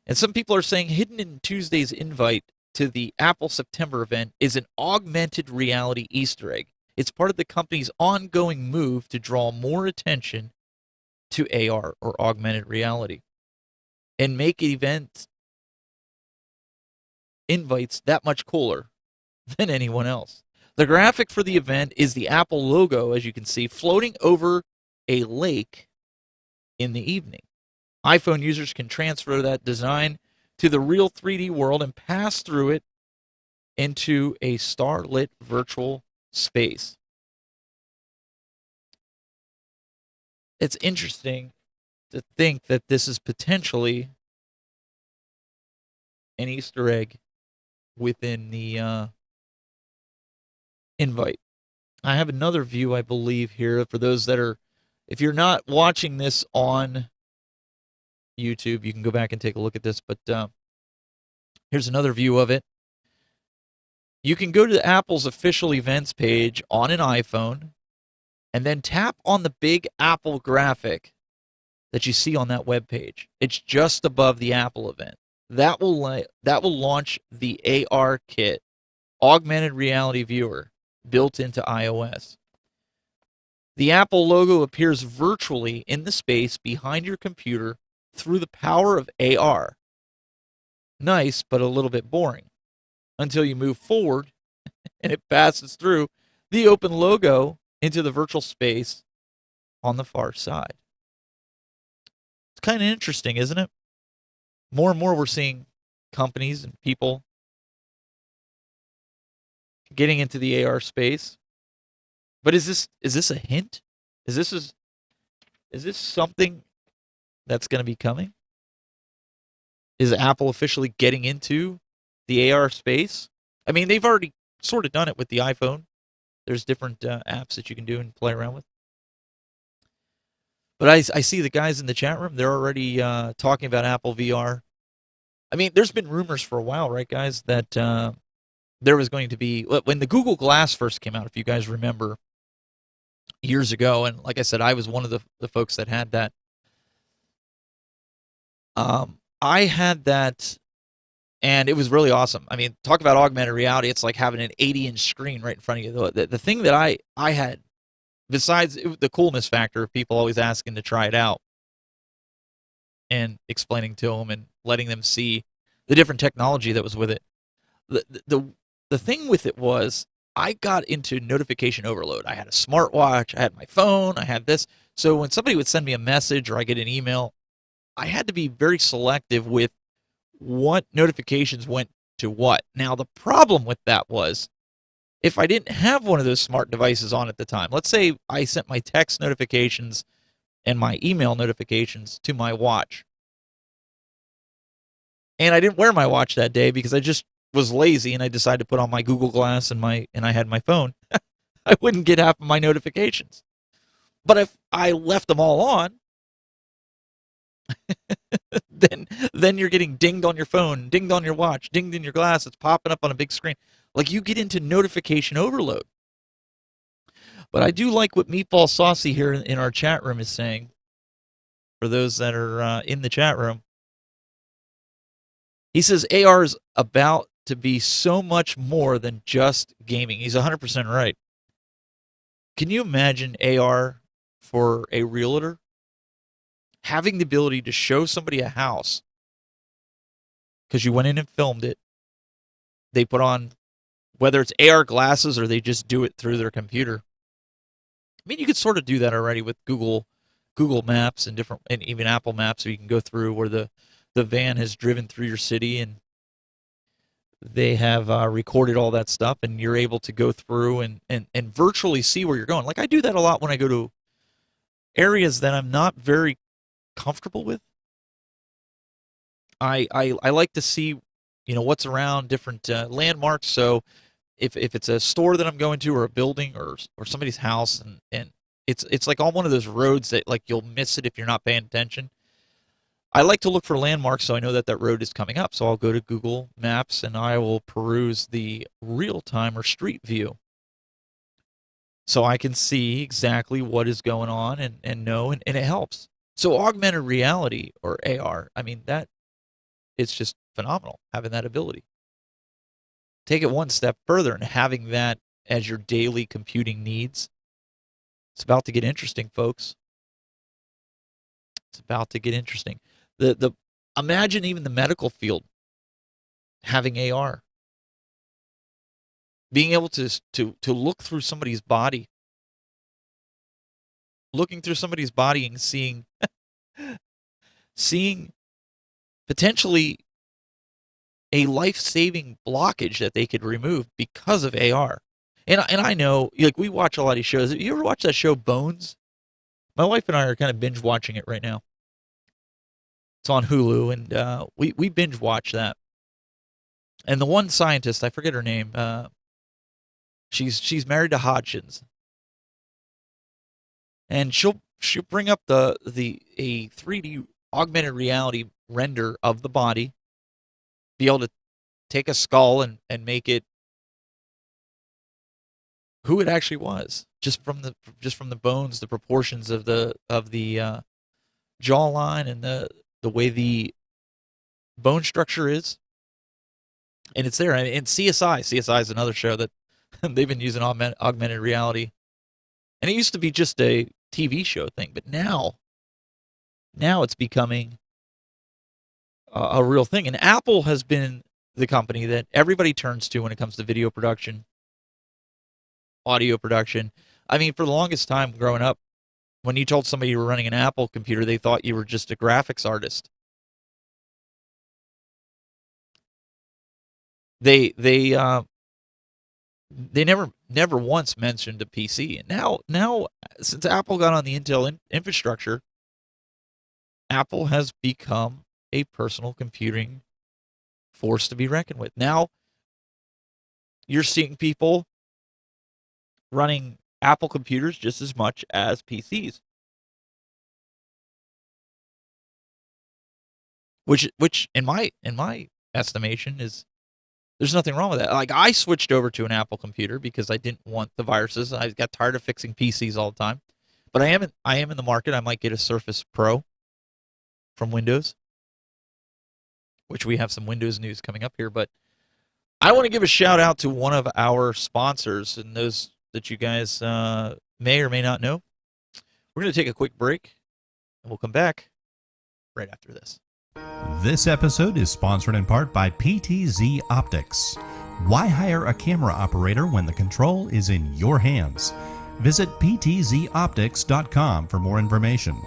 And some people are saying hidden in Tuesday's invite to the Apple September event is an augmented reality Easter egg. It's part of the company's ongoing move to draw more attention to AR, or augmented reality, and make event invites that much cooler than anyone else. The graphic for the event is the Apple logo, as you can see, floating over a lake in the evening. iPhone users can transfer that design to the real 3D world and pass through it into a starlit virtual space. it's interesting to think that this is potentially an Easter egg within the invite. I have another view, I believe, here for those that are, if you're not watching this on YouTube, you can go back and take a look at this, but here's another view of it. You can go to Apple's official events page on an iPhone and then tap on the big Apple graphic that you see on that web page. It's just above the Apple event. That will launch the AR kit, augmented reality viewer, built into iOS. The Apple logo appears virtually in the space behind your computer through the power of AR. Nice, but a little bit boring. Until you move forward and it passes through the open logo into the virtual space on the far side. It's kind of interesting, isn't it? More and more we're seeing companies and people getting into the AR space. But is this a hint? Is this something that's going to be coming? Is Apple officially getting into the AR space? I mean, they've already sort of done it with the iPhone. There's different apps that you can do and play around with. But I see the guys in the chat room, they're already talking about Apple VR. I mean, there's been rumors for a while, right, guys, that there was going to be, when the Google Glass first came out, if you guys remember, years ago, and like I said, I was one of the folks that had that. I had that, and it was really awesome. I mean, talk about augmented reality. It's like having an 80-inch screen right in front of you. The thing that I had, besides the coolness factor of people always asking to try it out and explaining to them and letting them see the different technology that was with it, the thing with it was I got into notification overload. I had a smartwatch, I had my phone, I had this. So when somebody would send me a message or I get an email, I had to be very selective with what notifications went to what. Now, the problem with that was if I didn't have one of those smart devices on at the time, let's say I sent my text notifications and my email notifications to my watch, and I didn't wear my watch that day because I just was lazy and I decided to put on my Google Glass and I had my phone, I wouldn't get half of my notifications. But if I left them all on, then you're getting dinged on your phone, dinged on your watch, dinged in your glass. It's popping up on a big screen. Like, you get into notification overload. But I do like what Meatball Saucy here in our chat room is saying. For those that are in the chat room, he says AR is about to be so much more than just gaming. He's 100% right. Can you imagine AR for a realtor? Having the ability to show somebody a house because you went in and filmed it. They put on, whether it's AR glasses or they just do it through their computer. I mean, you could sort of do that already with Google Maps and even Apple Maps, so you can go through where the van has driven through your city and they have recorded all that stuff, and you're able to go through and virtually see where you're going. Like, I do that a lot when I go to areas that I'm not very comfortable with. I like to see, what's around different landmarks. So if it's a store that I'm going to, or a building, or somebody's house, and it's like on one of those roads that, like, you'll miss it if you're not paying attention. I like to look for landmarks so I know that road is coming up. So I'll go to Google Maps and I will peruse the real-time or street view, so I can see exactly what is going on and know, and it helps. So augmented reality, or AR, I mean, that it's just phenomenal having that ability. Take it one step further and having that as your daily computing needs. It's about to get interesting, folks. It's about to get interesting. Imagine even the medical field having AR. Being able to look through somebody's body. Looking through somebody's body and seeing potentially a life-saving blockage that they could remove because of AR. And I know, like, we watch a lot of shows. Have you ever watched that show Bones? My wife and I are kind of binge watching it right now. It's on Hulu, and we binge watch that. And the one scientist, I forget her name. She's married to Hodgins, and she'll bring up a 3D augmented reality render of the body, be able to take a skull and make it who it actually was, just from the bones, the proportions of the jawline, and the way the bone structure is, and it's there. And CSI is another show that they've been using augmented reality, and it used to be just a TV show thing, but now it's becoming a real thing. And Apple has been the company that everybody turns to when it comes to video production, audio production. I mean, for the longest time growing up, when you told somebody you were running an Apple computer, they thought you were just a graphics artist. They never once mentioned a PC. And now since Apple got on the Intel infrastructure, Apple has become a personal computing force to be reckoned with. Now you're seeing people running Apple computers just as much as PCs. Which in my estimation is, there's nothing wrong with that. Like, I switched over to an Apple computer because I didn't want the viruses. I got tired of fixing PCs all the time. But I am in the market. I might get a Surface Pro from Windows, which we have some Windows news coming up here. But I want to give a shout out to one of our sponsors, and those that you guys may or may not know. We're going to take a quick break, and we'll come back right after this. This episode is sponsored in part by PTZ Optics. Why hire a camera operator when the control is in your hands? Visit ptzoptics.com for more information.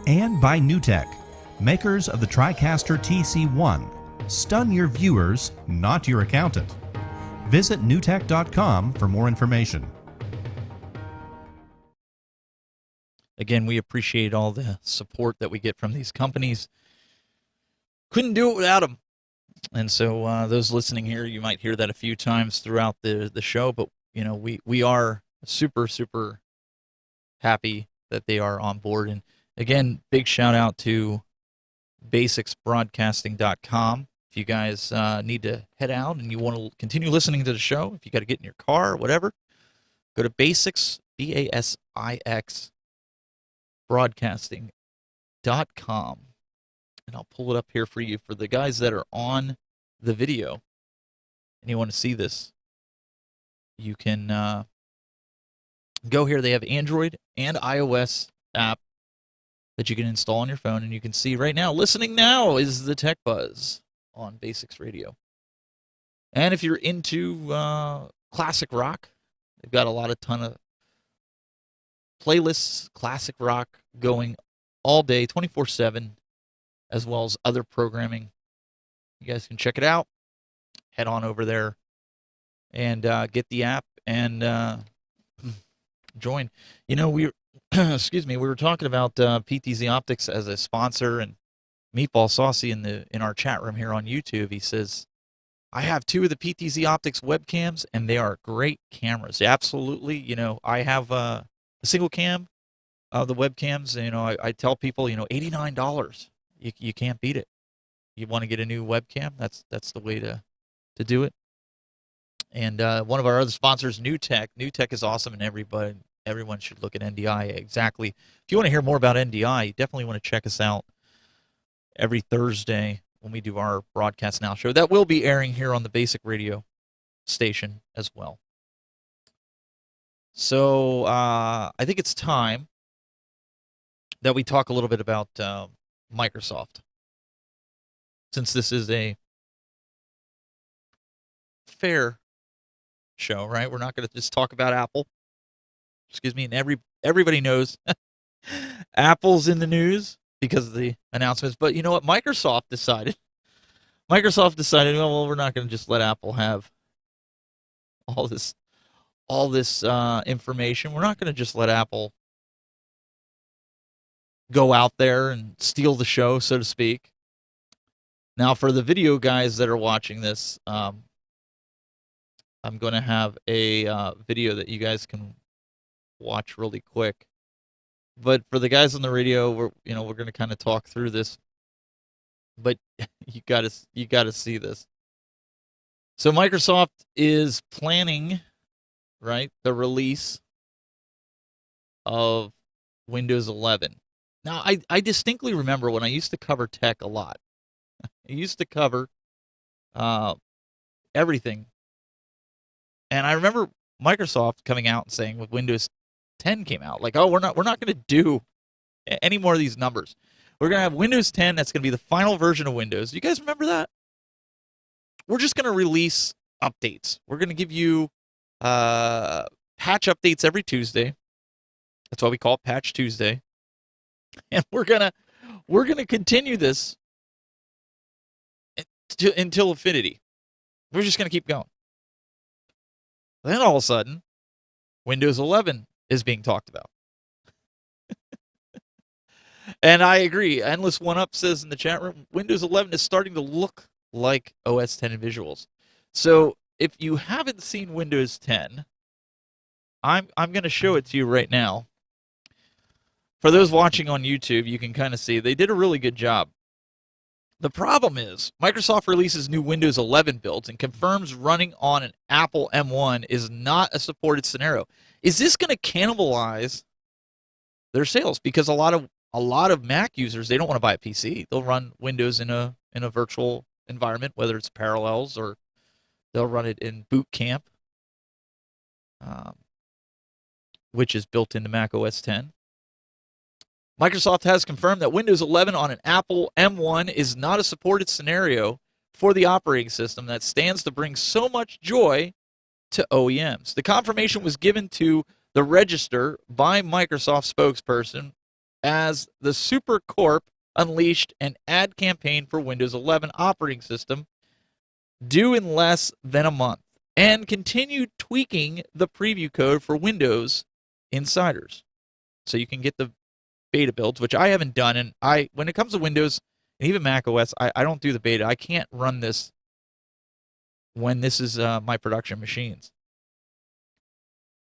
And by NewTek, makers of the TriCaster TC1. Stun your viewers, not your accountant. Visit newtek.com for more information. Again, we appreciate all the support that we get from these companies. Couldn't do it without them. And so those listening here, you might hear that a few times throughout the show, but you know, we are super, super happy that they are on board. And again, big shout out to basicsbroadcasting.com. If you guys need to head out and you want to continue listening to the show, if you got to get in your car or whatever, go to Basics, BASIX, broadcasting.com. And I'll pull it up here for you. For the guys that are on the video and you want to see this, you can go here. They have Android and iOS app that you can install on your phone, and you can see right now, listening now is the Tech Buzz on Basics Radio. And if you're into classic rock, they've got a ton of playlists, classic rock going all day, 24/7, as well as other programming. You guys can check it out. Head on over there and get the app and join. You know, we were talking about PTZ Optics as a sponsor, and Meatball Saucy in our chat room here on YouTube, he says, I have 2 of the PTZ Optics webcams, and they are great cameras. Absolutely. You know, I have a single cam of the webcams. You know, I tell people, you know, $89. You can't beat it. You want to get a new webcam? That's the way to do it. And one of our other sponsors, NewTek. NewTek is awesome, and everyone should look at NDI. Exactly. If you want to hear more about NDI, you definitely want to check us out every Thursday when we do our Broadcast Now show. That will be airing here on the Basic Radio station as well. So I think it's time that we talk a little bit about Microsoft, since this is a fair show, right? We're not going to just talk about Apple. Excuse me. And everybody knows Apple's in the news because of the announcements. But you know what? Microsoft decided, well, we're not going to just let Apple have all this information. We're not going to just let Apple go out there and steal the show, so to speak. Now, for the video guys that are watching this, I'm going to have a video that you guys can watch really quick. But for the guys on the radio, we're going to kind of talk through this. But you got to see this. So Microsoft is planning, right, the release of Windows 11. Now, I distinctly remember when I used to cover tech a lot. I used to cover everything. And I remember Microsoft coming out and saying when Windows 10 came out, like, oh, we're not going to do any more of these numbers. We're going to have Windows 10. That's going to be the final version of Windows. You guys remember that? We're just going to release updates. We're going to give you patch updates every Tuesday. That's why we call it Patch Tuesday. And we're gonna continue this until infinity. We're just gonna keep going. Then all of a sudden, Windows 11 is being talked about. And I agree. Endless One Up says in the chat room, Windows 11 is starting to look like OS 10 in visuals. So if you haven't seen Windows 10, I'm going to show it to you right now. For those watching on YouTube, you can kind of see they did a really good job. The problem is Microsoft releases new Windows 11 builds and confirms running on an Apple M1 is not a supported scenario. Is this going to cannibalize their sales? Because a lot of Mac users, they don't want to buy a PC. They'll run Windows in a virtual environment, whether it's Parallels or they'll run it in Boot Camp, which is built into Mac OS 10. Microsoft has confirmed that Windows 11 on an Apple M1 is not a supported scenario for the operating system that stands to bring so much joy to OEMs. The confirmation was given to the Register by Microsoft spokesperson as the Super Corp unleashed an ad campaign for Windows 11 operating system due in less than a month and continued tweaking the preview code for Windows insiders. So you can get the beta builds, which I haven't done, and when it comes to Windows and even Mac OS, I don't do the beta. I can't run this when this is my production machines.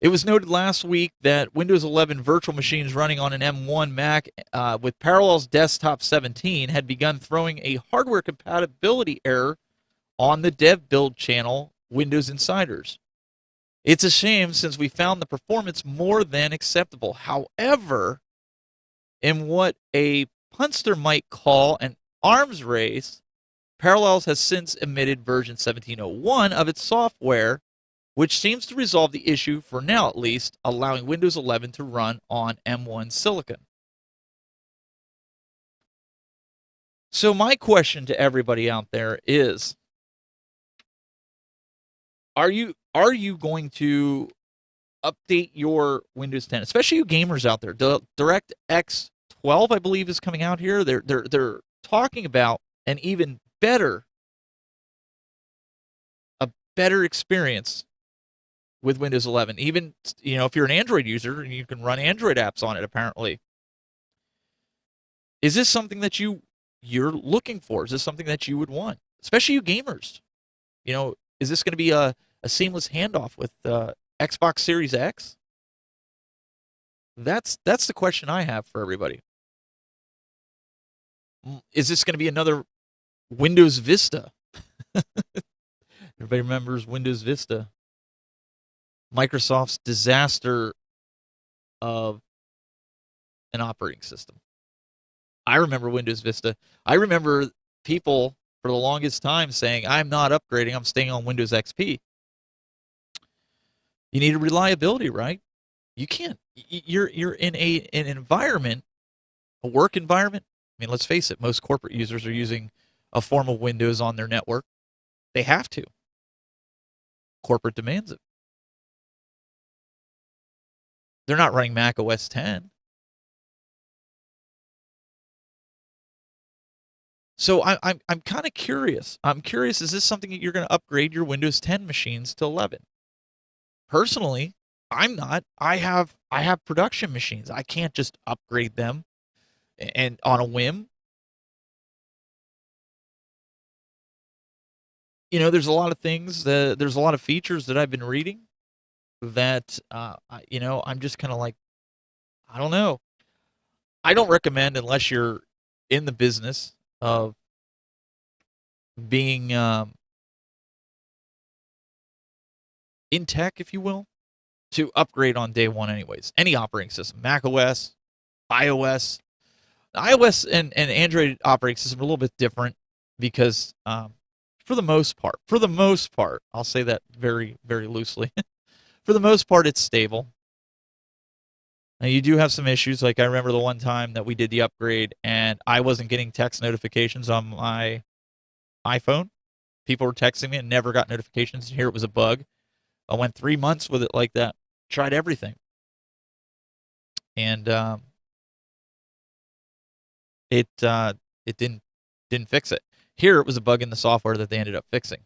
It was noted last week that Windows 11 virtual machines running on an M1 Mac with Parallels Desktop 17 had begun throwing a hardware compatibility error on the dev build channel Windows Insiders. It's a shame since we found the performance more than acceptable. However, in what a punster might call an arms race, Parallels has since emitted version 17.01 of its software, which seems to resolve the issue for now at least, allowing Windows 11 to run on M1 Silicon. So my question to everybody out there is, are you going to update your Windows 10, especially you gamers out there? DirectX 12, I believe, is coming out here. They're talking about an even better experience with Windows 11. Even if you're an Android user, you can run Android apps on it. Apparently, is this something that you're looking for? Is this something that you would want, especially you gamers? Is this going to be a seamless handoff with Xbox Series X? That's the question I have for everybody. Is this going to be another Windows Vista? Everybody remembers Windows Vista. Microsoft's disaster of an operating system. I remember Windows Vista. I remember people for the longest time saying, I'm not upgrading, I'm staying on Windows XP. You need a reliability, right? You can't. You're in an environment, a work environment. I mean, let's face it, most corporate users are using a form of Windows on their network. They have to. Corporate demands it. They're not running Mac OS 10. So I'm kind of curious. I'm curious, is this something that you're going to upgrade your Windows 10 machines to 11? Personally, I'm not. I have production machines. I can't just upgrade them and on a whim. There's a lot of things, there's a lot of features that I've been reading that, I'm just kind of like, I don't know. I don't recommend, unless you're in the business of being in tech, if you will, to upgrade on day one anyways. Any operating system, Mac OS, iOS. iOS and Android operating system are a little bit different because for the most part, I'll say that very, very loosely. For the most part, it's stable. Now, you do have some issues. Like, I remember the one time that we did the upgrade and I wasn't getting text notifications on my iPhone. People were texting me and never got notifications. Here it was a bug. I went 3 months with it like that. Tried everything. And it didn't fix it. Here it was a bug in the software that they ended up fixing.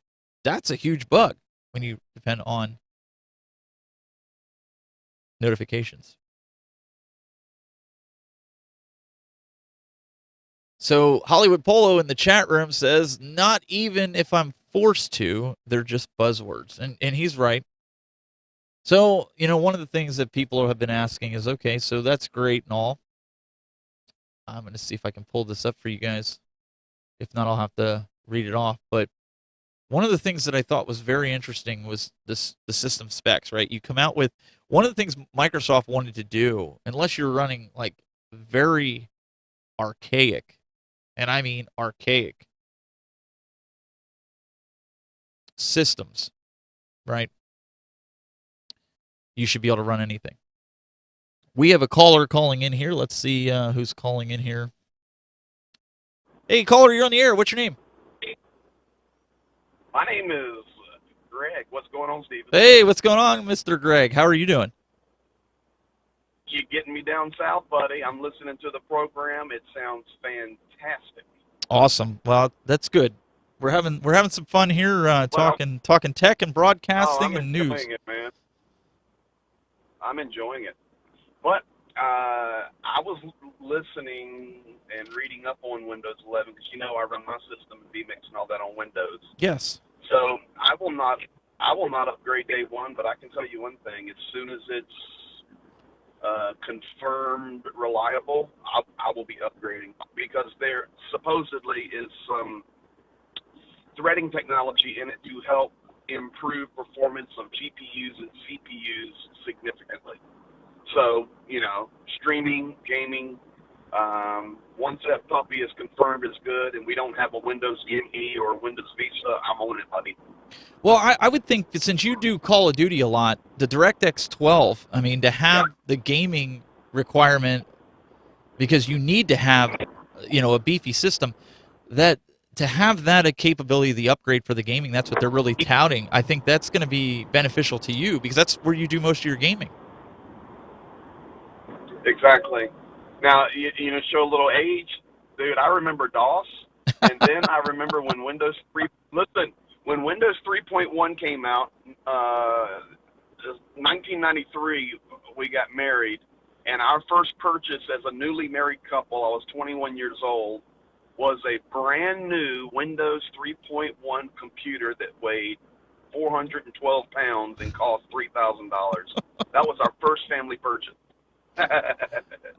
That's a huge bug when you depend on notifications. So Hollywood Polo in the chat room says, not even if I'm forced to, they're just buzzwords. And he's right. So, one of the things that people have been asking is, okay, so that's great and all. I'm going to see if I can pull this up for you guys. If not, I'll have to read it off. But one of the things that I thought was very interesting was the system specs, right? You come out with, one of the things Microsoft wanted to do, unless you're running like very archaic, and I mean archaic systems, right? You should be able to run anything. We have a caller calling in here. Let's see who's calling in here. Hey, caller, you're on the air. What's your name? My name is Greg. What's going on, Steven? Hey, what's going on, Mr. Greg? How are you doing? You getting me down south, buddy? I'm listening to the program. It sounds fantastic. Awesome. Well, that's good. We're having some fun here, talking tech and broadcasting and news. I'm enjoying it, man. I'm enjoying it. But I was listening and reading up on Windows 11 because I run my system and vMix and all that on Windows. Yes. So I will not upgrade day one, but I can tell you one thing: as soon as it's confirmed reliable, I will be upgrading, because there supposedly is some threading technology in it to help improve performance of GPUs and CPUs significantly. So, streaming, gaming, once that puppy is confirmed is good and we don't have a Windows ME or Windows Vista, I'm on it, buddy. Well, I would think that since you do Call of Duty a lot, the DirectX 12, I mean, to have the gaming requirement, because you need to have, a beefy system, that to have that a capability, the upgrade for the gaming, that's what they're really touting. I think that's going to be beneficial to you because that's where you do most of your gaming. Exactly. Now, show a little age. Dude, I remember DOS, and then I remember when Windows 3... Listen, when Windows 3.1 came out, 1993, we got married, and our first purchase as a newly married couple, I was 21 years old, was a brand new Windows 3.1 computer that weighed 412 pounds and cost $3,000. That was our first family purchase.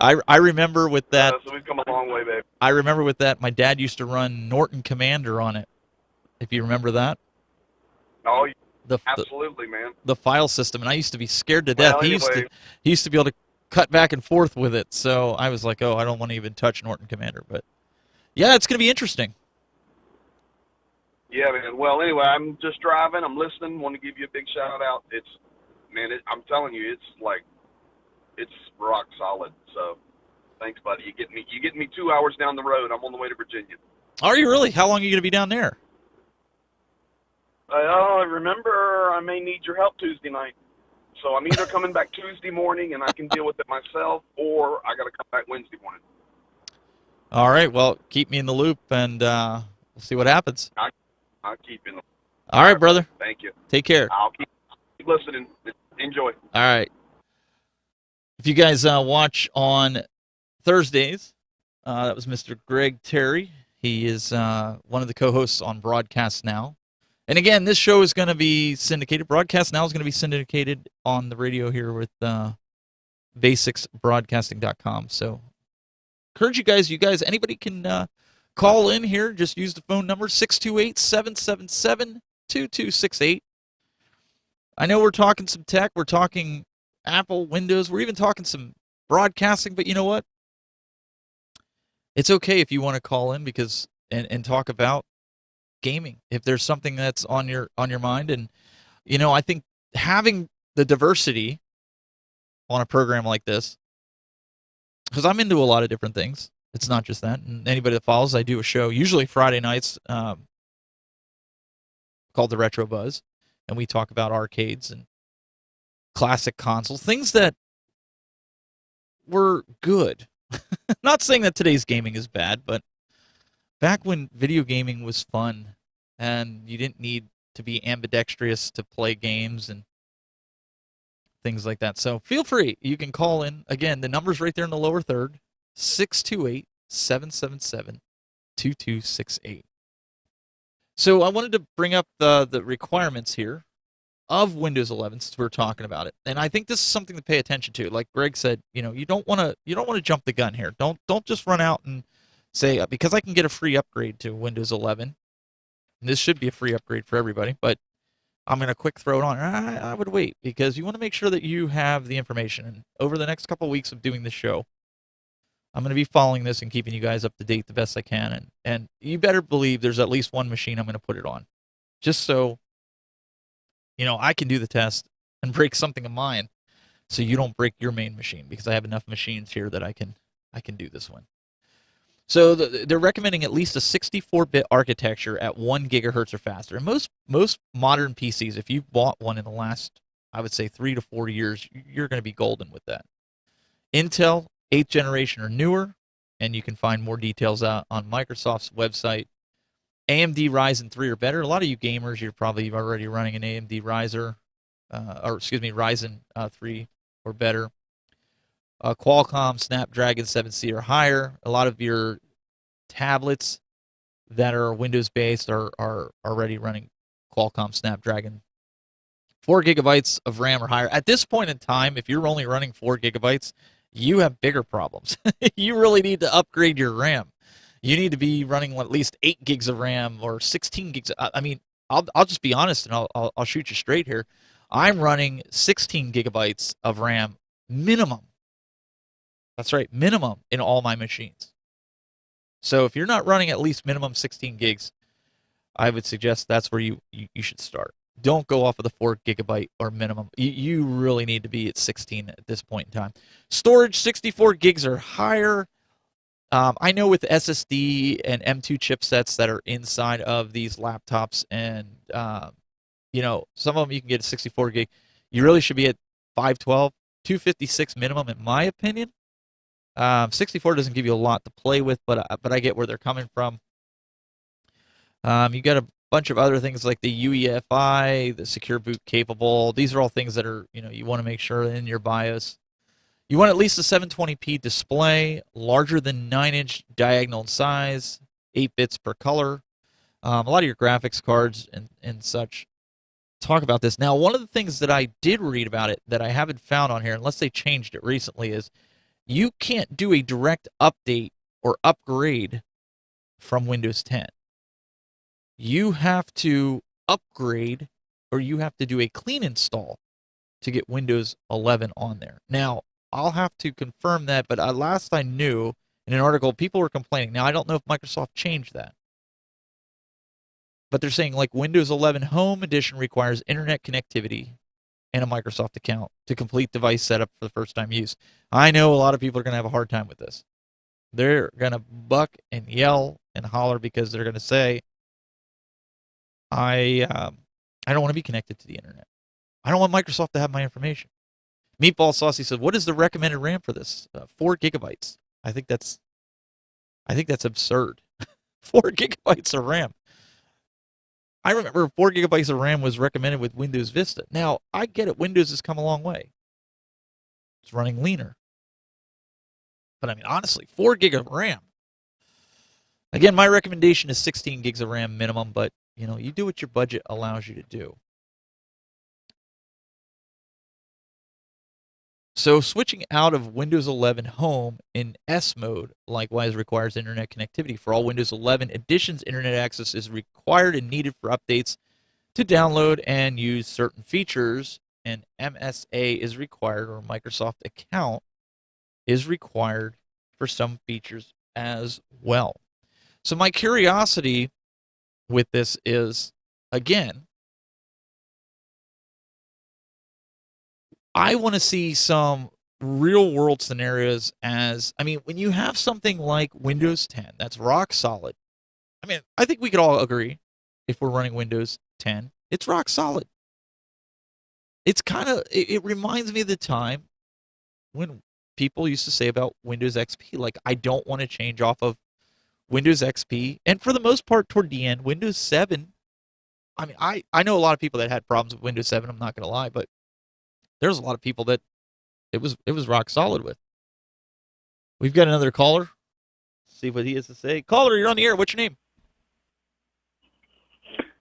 I remember with that. So we've come a long way, babe. I remember with that, my dad used to run Norton Commander on it, if you remember that. Oh, absolutely, man. The file system, and I used to be scared to death. Well, anyway, he used to be able to cut back and forth with it, so I was like, oh, I don't want to even touch Norton Commander. But yeah, it's going to be interesting. Yeah, man. Well, anyway, I'm just driving. I'm listening. Want to give you a big shout out. I'm telling you, it's rock solid. So, thanks, buddy. You get me 2 hours down the road. I'm on the way to Virginia. Are you really? How long are you going to be down there? Remember, I may need your help Tuesday night. So I'm either coming back Tuesday morning and I can deal with it myself, or I got to come back Wednesday morning. All right. Well, keep me in the loop, and we'll see what happens. I'll keep in the loop. All right, brother. Thank you. Take care. I'll keep listening. Enjoy. All right. If you guys watch on Thursdays, That was Mr. Greg Terry. He is one of the co-hosts on Broadcast Now. And again, this show is going to be syndicated. Broadcast Now is going to be syndicated on the radio here with basicsbroadcasting.com. So encourage you guys, anybody can call in here. Just use the phone number 628-777-2268. I know we're talking some tech. We're talking Apple, Windows. We're even talking some broadcasting. But you know what? It's okay if you want to call in because and talk about gaming if there's something that's on your mind. And I think having the diversity on a program like this, because I'm into a lot of different things. It's not just that. And anybody that follows, I do a show usually Friday nights called the Retro Buzz, and we talk about arcades and classic consoles, things that were good. Not saying that today's gaming is bad, but back when video gaming was fun and you didn't need to be ambidextrous to play games and things like that. So feel free. You can call in. Again, the number's right there in the lower third, 628-777-2268. So I wanted to bring up the requirements here of Windows 11 since we're talking about it. And I think this is something to pay attention to. Like Greg said, you don't want to jump the gun here. Don't just run out and say because I can get a free upgrade to Windows 11. And this should be a free upgrade for everybody, but I'm going to quick throw it on. I would wait because you want to make sure that you have the information. And over the next couple of weeks of doing this show, I'm going to be following this and keeping you guys up to date the best I can. And you better believe there's at least one machine I'm going to put it on, just so I can do the test and break something of mine, so you don't break your main machine because I have enough machines here that I can do this one. So they're recommending at least a 64-bit architecture at 1 gigahertz or faster. And most modern PCs, if you've bought one in the last, I would say 3 to 4 years, you're going to be golden with that. Intel 8th generation or newer, and you can find more details out on Microsoft's website. AMD Ryzen 3 or better. A lot of you gamers, you're probably already running an AMD Ryzen 3 or better. Qualcomm Snapdragon 7C or higher. A lot of your tablets that are Windows-based are already running Qualcomm Snapdragon. 4 gigabytes of RAM or higher. At this point in time, if you're only running 4 gigabytes, you have bigger problems. You really need to upgrade your RAM. You need to be running at least 8 gigs of RAM or 16 gigs. I mean, I'll just be honest and I'll shoot you straight here. I'm running 16 gigabytes of RAM minimum. That's right, minimum in all my machines. So if you're not running at least minimum 16 gigs, I would suggest that's where you should start. Don't go off of the 4 gigabyte or minimum. You really need to be at 16 at this point in time. Storage, 64 gigs or higher. I know with SSD and M2 chipsets that are inside of these laptops, and some of them you can get a 64 gig. You really should be at 512, 256 minimum, in my opinion. 64 doesn't give you a lot to play with, but I get where they're coming from. You got a bunch of other things like the UEFI, the secure boot capable. These are all things that are you want to make sure in your BIOS. You want at least a 720p display, larger than 9-inch diagonal size, 8 bits per color. A lot of your graphics cards and such talk about this. Now, one of the things that I did read about it that I haven't found on here, unless they changed it recently, is you can't do a direct update or upgrade from Windows 10. You have to upgrade or you have to do a clean install to get Windows 11 on there. Now, I'll have to confirm that, but last I knew in an article, people were complaining. Now, I don't know if Microsoft changed that. But they're saying like Windows 11 Home Edition requires internet connectivity and a Microsoft account to complete device setup for the first time use. I know a lot of people are going to have a hard time with this. They're going to buck and yell and holler because they're going to say, I don't want to be connected to the internet. I don't want Microsoft to have my information. Meatball Saucy said, "What is the recommended RAM for this? 4 gigabytes." I think that's absurd. 4 gigabytes of RAM. I remember 4 gigabytes of RAM was recommended with Windows Vista. Now, I get it. Windows has come a long way. It's running leaner. But I mean, honestly, 4 gig of RAM. Again, my recommendation is 16 gigs of RAM minimum, but you do what your budget allows you to do. So switching out of Windows 11 Home in S mode likewise requires internet connectivity. For all Windows 11 editions, internet access is required and needed for updates to download and use certain features. An MSA is required, or Microsoft account is required for some features as well. So my curiosity with this is, again, I want to see some real world scenarios when you have something like Windows 10 that's rock solid. I think we could all agree if we're running Windows 10, it's rock solid. It's it reminds me of the time when people used to say about Windows XP, like, I don't want to change off of Windows XP. And for the most part, toward the end, Windows 7, I know a lot of people that had problems with Windows 7, I'm not going to lie, but there's a lot of people that it was rock solid with. We've got another caller. Let's see what he has to say. Caller, you're on the air. What's your name?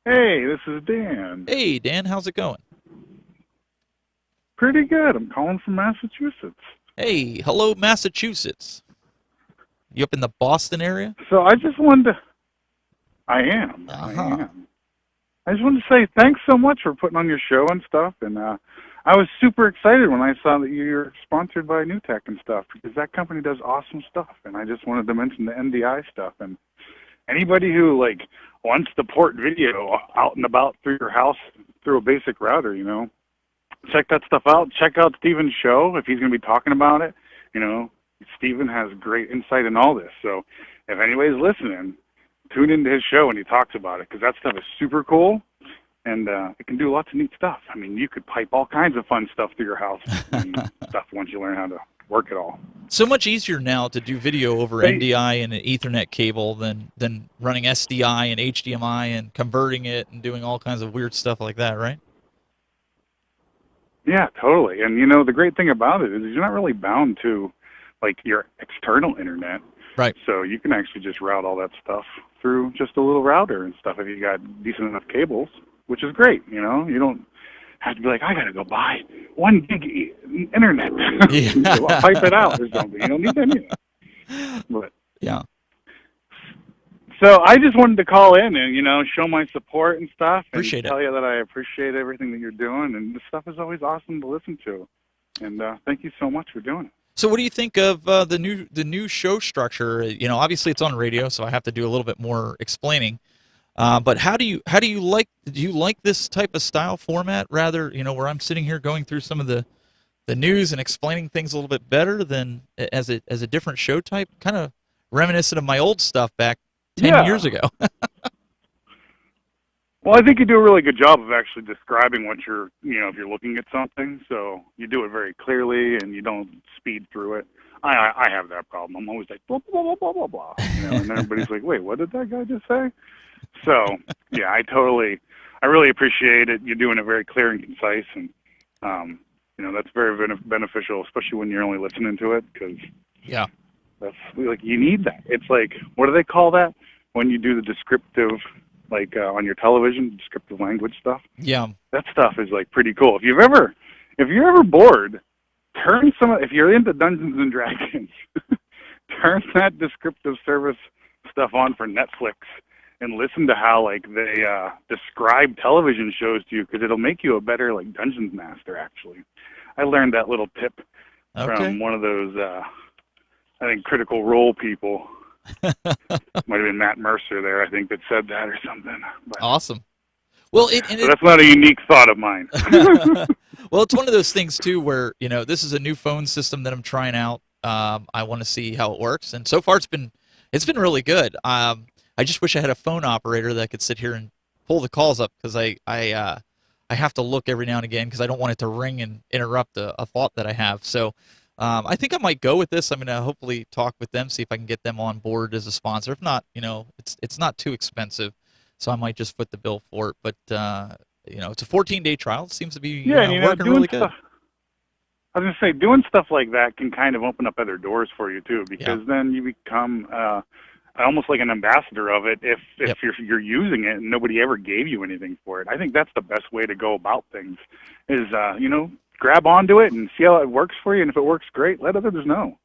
Hey, this is Dan. Hey, Dan, how's it going? Pretty good. I'm calling from Massachusetts. Hey, hello, Massachusetts. You up in the Boston area? So I just wanted to... I am. I just wanted to say thanks so much for putting on your show and stuff. And I was super excited when I saw that you're sponsored by NewTek and stuff, because that company does awesome stuff. And I just wanted to mention the NDI stuff. And anybody who, wants to port video out and about through your house through a basic router, check that stuff out. Check out Steven's show if he's going to be talking about it. Steven has great insight in all this. So if anybody's listening, tune into his show when he talks about it, because that stuff is super cool, and it can do lots of neat stuff. You could pipe all kinds of fun stuff through your house and stuff once you learn how to work it all. So much easier now to do video over NDI and an Ethernet cable than running SDI and HDMI and converting it and doing all kinds of weird stuff like that, right? Yeah, totally. And, the great thing about it is you're not really bound to, your external internet. Right. So you can actually just route all that stuff through just a little router and stuff if you got decent enough cables, which is great. You don't have to be like, I got to go buy 1 gig internet. Yeah. Pipe it out or something. You don't need anything. But yeah. So I just wanted to call in and, show my support and stuff. Appreciate and tell you that I appreciate everything that you're doing. And this stuff is always awesome to listen to. And thank you so much for doing it. So what do you think of the new show structure? Obviously it's on radio, so I have to do a little bit more explaining. But do you like this type of style format rather, where I'm sitting here going through some of the news and explaining things a little bit better than as a different show type, kind of reminiscent of my old stuff back 10 years ago. Well, I think you do a really good job of actually describing what you're, if you're looking at something. So you do it very clearly and you don't speed through it. I have that problem. I'm always like, blah, blah, blah, blah, blah, blah. And everybody's like, wait, what did that guy just say? So, yeah, I really appreciate it. You're doing it very clear and concise. And, that's very beneficial, especially when you're only listening to it, because that's you need that. It's like, what do they call that when you do the descriptive, on your television, descriptive language stuff? Yeah. That stuff is pretty cool. If you're ever bored, if you're into Dungeons and Dragons, turn that descriptive service stuff on for Netflix and listen to how they describe television shows to you, because it'll make you a better Dungeons master. Actually, I learned that little tip from one of those I think Critical Role people. Might have been Matt Mercer there, I think, that said that or something. But, awesome. Well, that's not a unique thought of mine. Well, it's one of those things too where this is a new phone system that I'm trying out. I want to see how it works, and so far it's been really good. I just wish I had a phone operator that could sit here and pull the calls up, because I have to look every now and again because I don't want it to ring and interrupt a thought that I have. So I think I might go with this. I'm going to hopefully talk with them, see if I can get them on board as a sponsor. If not, it's not too expensive, so I might just foot the bill for it. But it's a 14-day trial. It seems to be working really good. I was going to say, doing stuff like that can kind of open up other doors for you too, because then you become almost like an ambassador of it if Yep. you're using it and nobody ever gave you anything for it. I think that's the best way to go about things is, grab onto it and see how it works for you. And if it works great, let others know.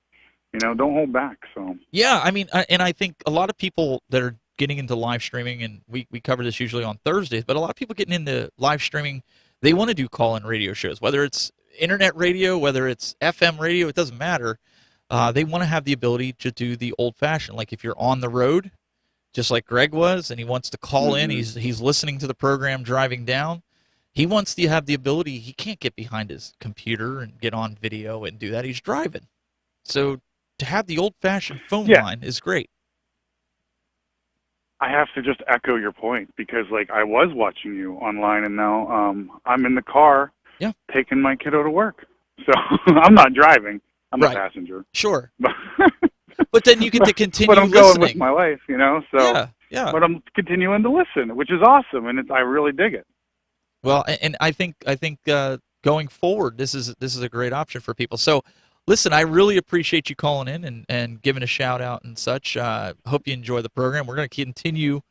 Don't hold back. So Yeah, I mean, and I think a lot of people that are getting into live streaming, and we cover this usually on Thursdays, but a lot of people getting into live streaming, they want to do call-in radio shows, whether it's internet radio, whether it's FM radio, it doesn't matter. They want to have the ability to do the old-fashioned, like if you're on the road, just like Greg was, and he wants to call in, he's listening to the program driving down. He wants to have the ability. He can't get behind his computer and get on video and do that. He's driving. So to have the old-fashioned phone line is great. I have to just echo your point because, like, I was watching you online, and now I'm in the car taking my kiddo to work. So I'm not driving. I'm a passenger. Sure. But then you get to continue but I'm listening. going with my wife, So, yeah. But I'm continuing to listen, which is awesome, and I really dig it. Well, and I think going forward, this is a great option for people. So, listen, I really appreciate you calling in and giving a shout out and such. Hope you enjoy the program. We're going to continue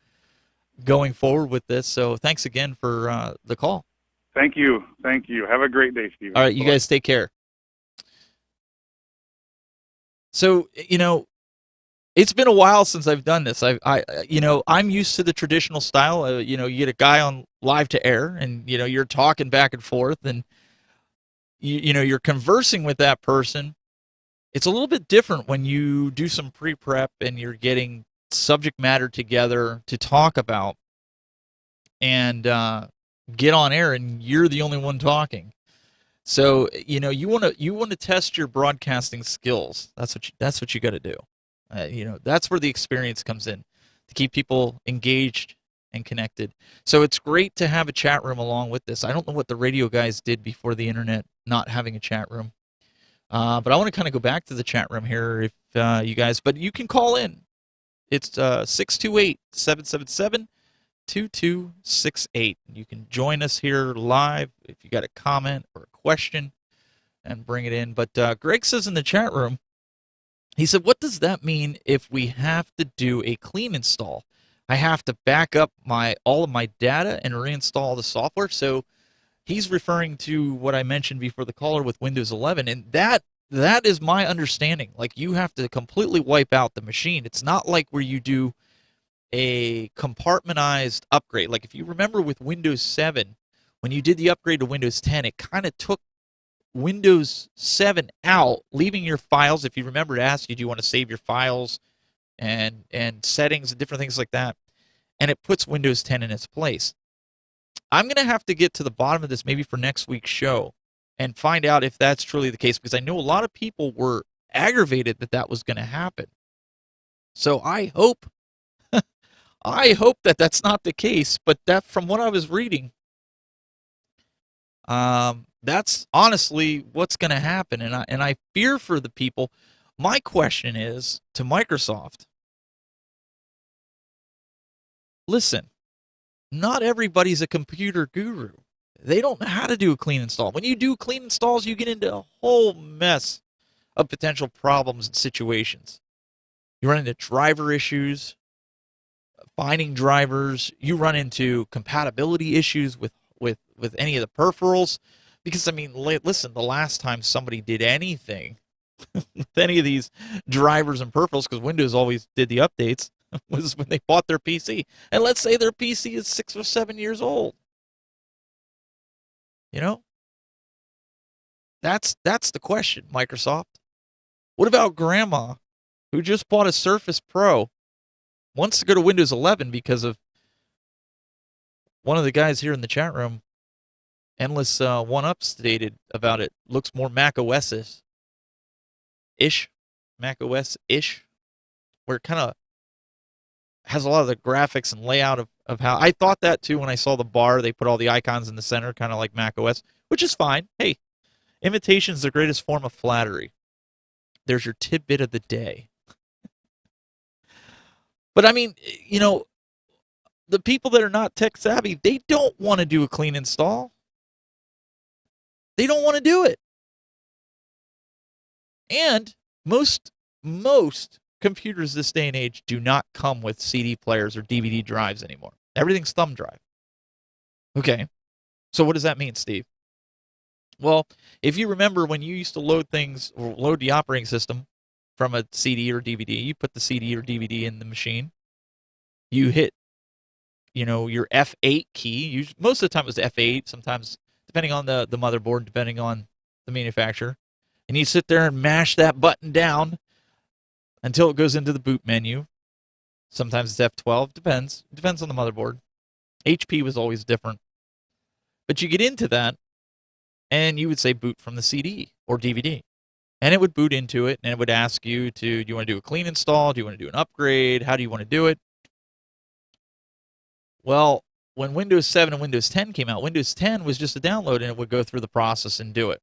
going forward with this. So, thanks again for the call. Thank you. Have a great day, Stephen. All right, you guys take care. So, it's been a while since I've done this. I'm used to the traditional style. You get a guy on live to air, and you're talking back and forth, and you're conversing with that person. It's a little bit different when you do some pre-prep and you're getting subject matter together to talk about, and get on air, and you're the only one talking. So you want to test your broadcasting skills. That's what you got to do. That's where the experience comes in, to keep people engaged and connected. So it's great to have a chat room along with this. I don't know what the radio guys did before the internet, not having a chat room. But I want to kind of go back to the chat room here, if you guys. But you can call in. It's 628-777-2268. You can join us here live if you got a comment or a question, and bring it in. But Greg says in the chat room, he said, what does that mean if we have to do a clean install? I have to back up all of my data and reinstall the software. So he's referring to what I mentioned before the caller with Windows 11, and that is my understanding. Like, you have to completely wipe out the machine. It's not like where you do a compartmentized upgrade. Like, if you remember with Windows 7, when you did the upgrade to Windows 10, it kind of took Windows 7 out, leaving your files. If you remember, it asked you, do you want to save your files and settings and different things like that, and it puts Windows 10 in its place. I'm going to have to get to the bottom of this maybe for next week's show and find out if that's truly the case, because I know a lot of people were aggravated that was going to happen. So I hope that that's not the case, but that, from what I was reading, that's honestly what's going to happen, and I fear for the people. My question is to Microsoft: listen, not everybody's a computer guru. They don't know how to do a clean install. When you do clean installs, you get into a whole mess of potential problems and situations. You run into driver issues, finding drivers. You run into compatibility issues with any of the peripherals. Because, I mean, listen, the last time somebody did anything with any of these drivers and peripherals, because Windows always did the updates, was when they bought their PC. And let's say their PC is 6 or 7 years old. That's the question, Microsoft. What about Grandma, who just bought a Surface Pro, wants to go to Windows 11 because of one of the guys here in the chat room? Endless one-ups stated about it. Looks more Mac OS-ish, Mac OS-ish, where it kind of has a lot of the graphics and layout of how I thought that too when I saw the bar. They put all the icons in the center, kind of like Mac OS, which is fine. Hey, imitation's the greatest form of flattery. There's your tidbit of the day. But I mean, the people that are not tech savvy, they don't want to do a clean install. They don't want to do it. And most computers this day and age do not come with CD players or DVD drives anymore. Everything's thumb drive. Okay, so what does that mean, Steve? Well, if you remember when you used to load things or load the operating system from a CD or DVD, you put the CD or DVD in the machine. You hit, your F8 key. Most of the time it was F8, sometimes depending on the motherboard, depending on the manufacturer. And you sit there and mash that button down until it goes into the boot menu. Sometimes it's F12, depends. It depends on the motherboard. HP was always different. But you get into that, and you would say boot from the CD or DVD. And it would boot into it, and it would ask you do you want to do a clean install? Do you want to do an upgrade? How do you want to do it? Well, when Windows 7 and Windows 10 came out, Windows 10 was just a download, and it would go through the process and do it.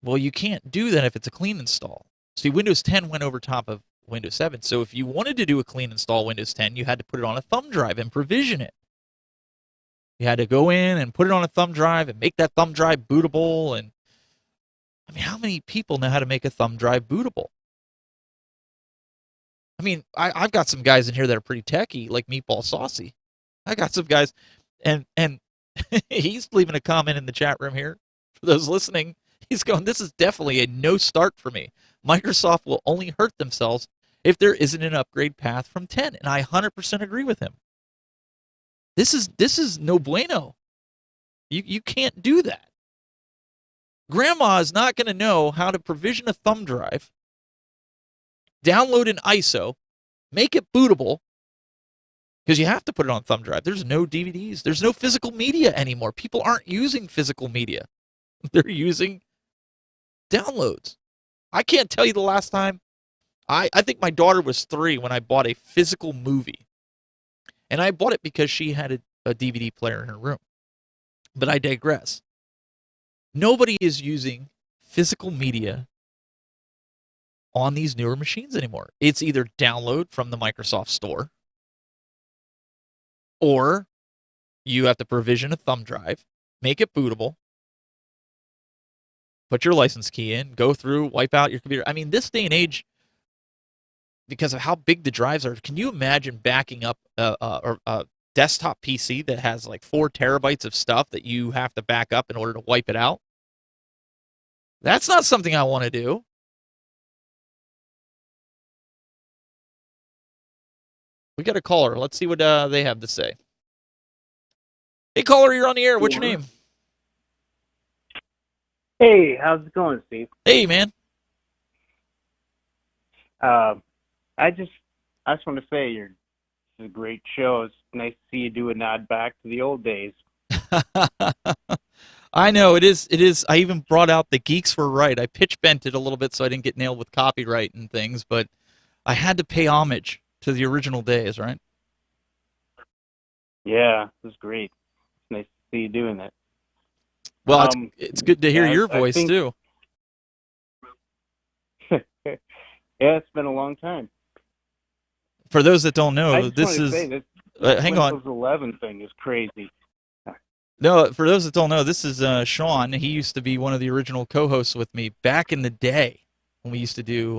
Well, you can't do that if it's a clean install. See, Windows 10 went over top of Windows 7. So if you wanted to do a clean install Windows 10, you had to put it on a thumb drive and provision it. You had to go in and put it on a thumb drive and make that thumb drive bootable. And I mean, how many people know how to make a thumb drive bootable? I mean, I've got some guys in here that are pretty techie, like Meatball Saucy. I got some guys, and he's leaving a comment in the chat room here. For those listening, he's going, this is definitely a no start for me. Microsoft will only hurt themselves if there isn't an upgrade path from 10. And I 100% agree with him. This is no bueno. You can't do that. Grandma is not going to know how to provision a thumb drive, download an ISO, make it bootable, because you have to put it on a thumb drive. There's no DVDs. There's no physical media anymore. People aren't using physical media. They're using downloads. I can't tell you the last time. I think my daughter was 3 when I bought a physical movie. And I bought it because she had a DVD player in her room. But I digress. Nobody is using physical media on these newer machines anymore. It's either download from the Microsoft Store, or you have to provision a thumb drive, make it bootable, put your license key in, go through, wipe out your computer. I mean, this day and age, because of how big the drives are, can you imagine backing up a desktop PC that has like 4 terabytes of stuff that you have to back up in order to wipe it out? That's not something I want to do. We got a caller. Let's see what they have to say. Hey, caller, you're on the air. What's your name? Hey, how's it going, Steve? Hey, man. I just want to say it's a great show. It's nice to see you do a nod back to the old days. I know, it is. I even brought out the Geeks were right. I pitch bent it a little bit so I didn't get nailed with copyright and things, but I had to pay homage to the original days, right? Yeah, it was great. It's nice to see you doing that. Well, it's good to hear your voice, too. Yeah, it's been a long time. For those that don't know, this hang on. Windows 11 thing is crazy. No, for those that don't know, this is Sean. He used to be one of the original co-hosts with me back in the day when we used to do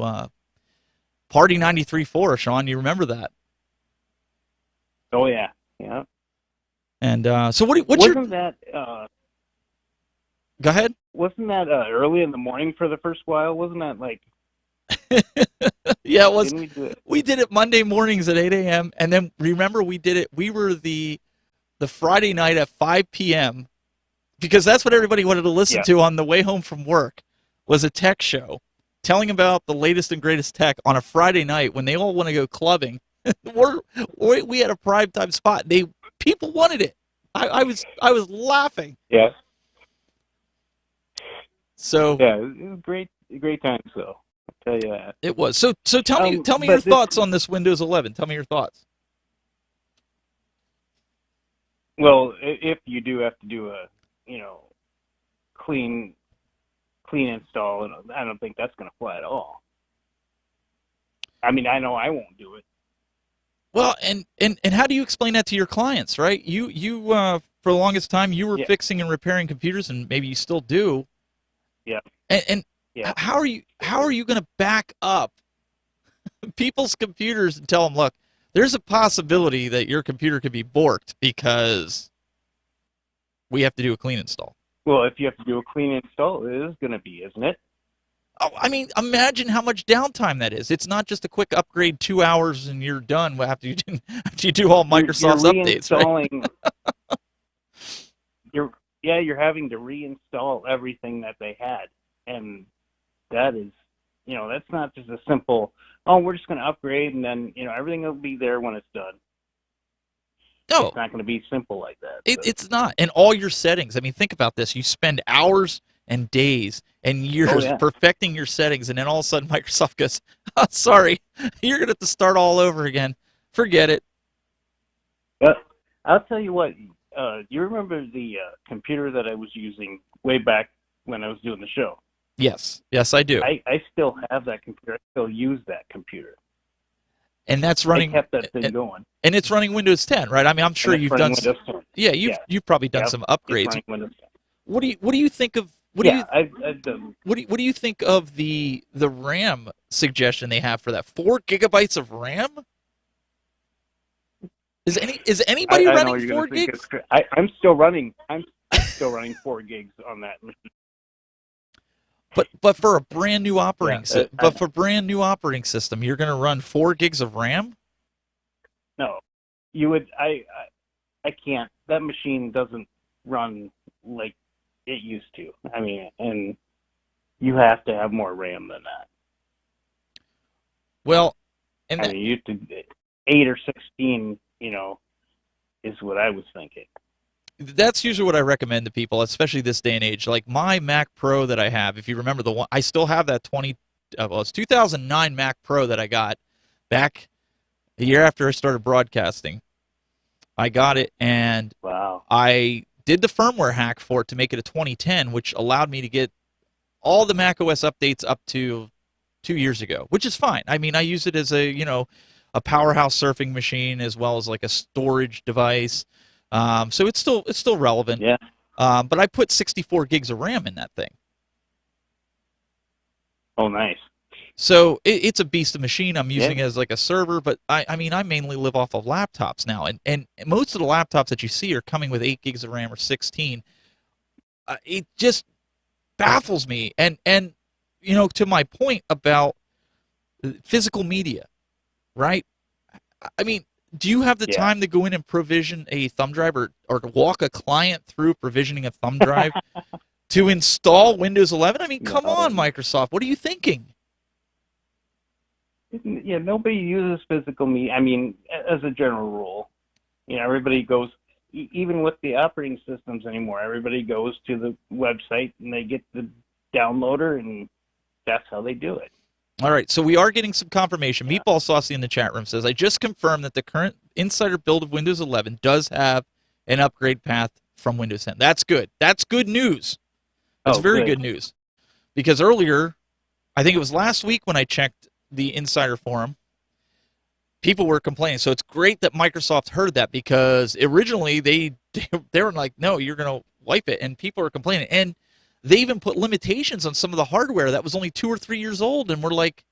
Party 93.4. Sean, you remember that? Oh, yeah. Yeah. And so what's wasn't your... that... Go ahead. Wasn't that early in the morning for the first while? Wasn't that like... Yeah, it was. We did it Monday mornings at 8 a.m. And then remember we did it. We were the Friday night at 5 p.m. because that's what everybody wanted to listen to on the way home from work was a tech show telling about the latest and greatest tech on a Friday night when they all want to go clubbing. We had a prime time spot. People wanted it. I was laughing. Yeah. So yeah, it was great times though. I'll tell you that. It was. So tell me your thoughts on this Windows 11. Tell me your thoughts. Well, if you do have to do a, clean install, I don't think that's going to fly at all. I mean, I know I won't do it. Well, and how do you explain that to your clients, right? You for the longest time you were fixing and repairing computers, and maybe you still do. Yeah. And how are you going to back up people's computers and tell them, look, there's a possibility that your computer could be borked because we have to do a clean install. Well, if you have to do a clean install, it is going to be, isn't it? Oh, I mean, imagine how much downtime that is. It's not just a quick upgrade, 2 hours and you're done after you do all Microsoft's updates, right? You're having to reinstall everything that they had, and that is, that's not just a simple, oh, we're just going to upgrade and then, everything will be there when it's done. No. It's not going to be simple like that. It's not. And all your settings, I mean, think about this. You spend hours and days and years perfecting your settings, and then all of a sudden Microsoft goes, oh, sorry, you're going to have to start all over again. Forget it. But I'll tell you what, you remember the computer that I was using way back when I was doing the show? Yes, I do. I still have that computer. I still use that computer. And that's running. I kept that thing going. And it's running Windows 10, right? I mean, I'm sure you've done. You've probably done some upgrades. What do you think of? I've done. What do you think of the RAM suggestion they have for that? 4 gigabytes of RAM? Is anybody running 4 gigs? I'm still running 4 gigs on that machine. But for a brand new operating system, you're going to run 4 gigs of RAM? No, you would. I can't. That machine doesn't run like it used to. I mean, and you have to have more RAM than that. Well, I mean, you have to 8 or 16. Is what I was thinking. That's usually what I recommend to people, especially this day and age. Like my Mac Pro that I have, if you remember the one, I still have that it's 2009 Mac Pro that I got back a year after I started broadcasting. I got it, and I did the firmware hack for it to make it a 2010, which allowed me to get all the Mac OS updates up to 2 years ago, which is fine. I mean, I use it as a powerhouse surfing machine as well as like a storage device. So it's still relevant. Yeah. But I put 64 gigs of RAM in that thing. Oh, nice. So it's a beast of machine. I'm using it as like a server, but I mean, I mainly live off of laptops now. And most of the laptops that you see are coming with 8 gigs of RAM or 16. It just baffles me. And to my point about physical media, right? I mean, do you have the time to go in and provision a thumb drive or to walk a client through provisioning a thumb drive to install Windows 11? I mean, come on, Microsoft. What are you thinking? Yeah, nobody uses physical media. I mean, as a general rule, everybody goes, even with the operating systems anymore, everybody goes to the website and they get the downloader, and that's how they do it. All right, so we are getting some confirmation. Meatball Saucy in the chat room says, I just confirmed that the current insider build of Windows 11 does have an upgrade path from Windows 10. That's good. That's good news. That's very good news. Because earlier, I think it was last week when I checked the insider forum, people were complaining. So it's great that Microsoft heard that, because originally they were like, no, you're going to wipe it, and people are complaining. And they even put limitations on some of the hardware that was only 2 or 3 years old, and we're like,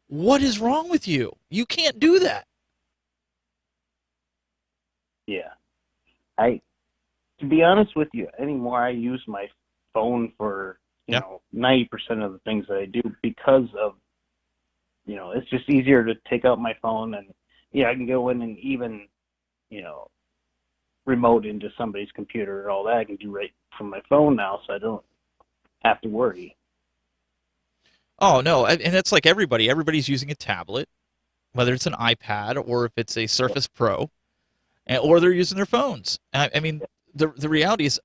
what is wrong with you? You can't do that. Yeah. To be honest with you, anymore I use my phone for, 90% of the things that I do, because of, it's just easier to take out my phone and, I can go in and even, remote into somebody's computer and all that. I can do right from my phone now, so I don't have to worry. Oh, no, and it's like everybody. Everybody's using a tablet, whether it's an iPad or if it's a Surface Pro, or they're using their phones. I mean, the reality is,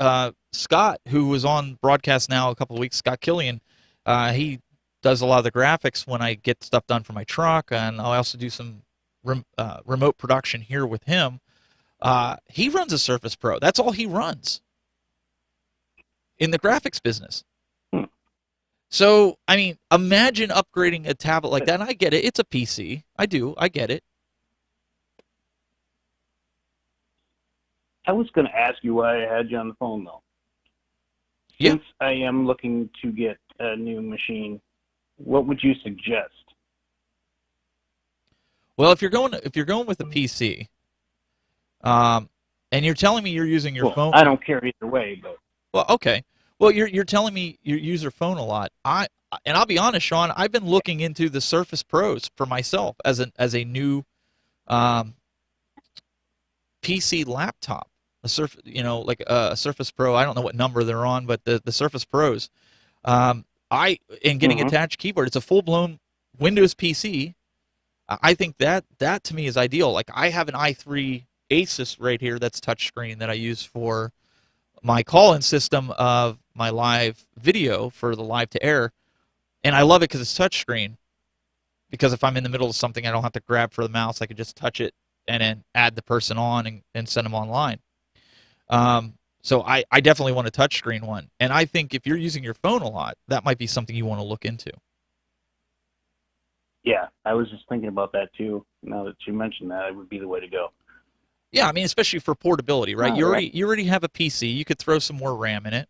Scott, who was on broadcast now a couple of weeks, Scott Killian, he does a lot of the graphics when I get stuff done for my truck, and I also do some remote production here with him. He runs a Surface Pro. That's all he runs in the graphics business. So, I mean, imagine upgrading a tablet like that. And I get it. It's a PC. I get it. I was going to ask you why I had you on the phone, though. Yeah. Since I am looking to get a new machine, what would you suggest? Well, if you're going with a PC, and you're telling me you're using your phone. I don't care either way, but. Well, okay. Well, you're telling me you use your phone a lot. And I'll be honest, Sean. I've been looking into the Surface Pros for myself as a new PC laptop. Like a Surface Pro. I don't know what number they're on, but the Surface Pros. Getting attached keyboard. It's a full-blown Windows PC. I think that to me is ideal. Like I have an i3 Asus right here that's touchscreen that I use for my call-in system of my live video for the live to air, and I love it because it's touchscreen. Because if I'm in the middle of something, I don't have to grab for the mouse. I can just touch it and then add the person on and send them online. So I definitely want a touchscreen one, and I think if you're using your phone a lot, that might be something you want to look into. Yeah, I was just thinking about that too. Now that you mentioned that, it would be the way to go. Yeah, I mean, especially for portability, right? You already have a PC. You could throw some more RAM in it.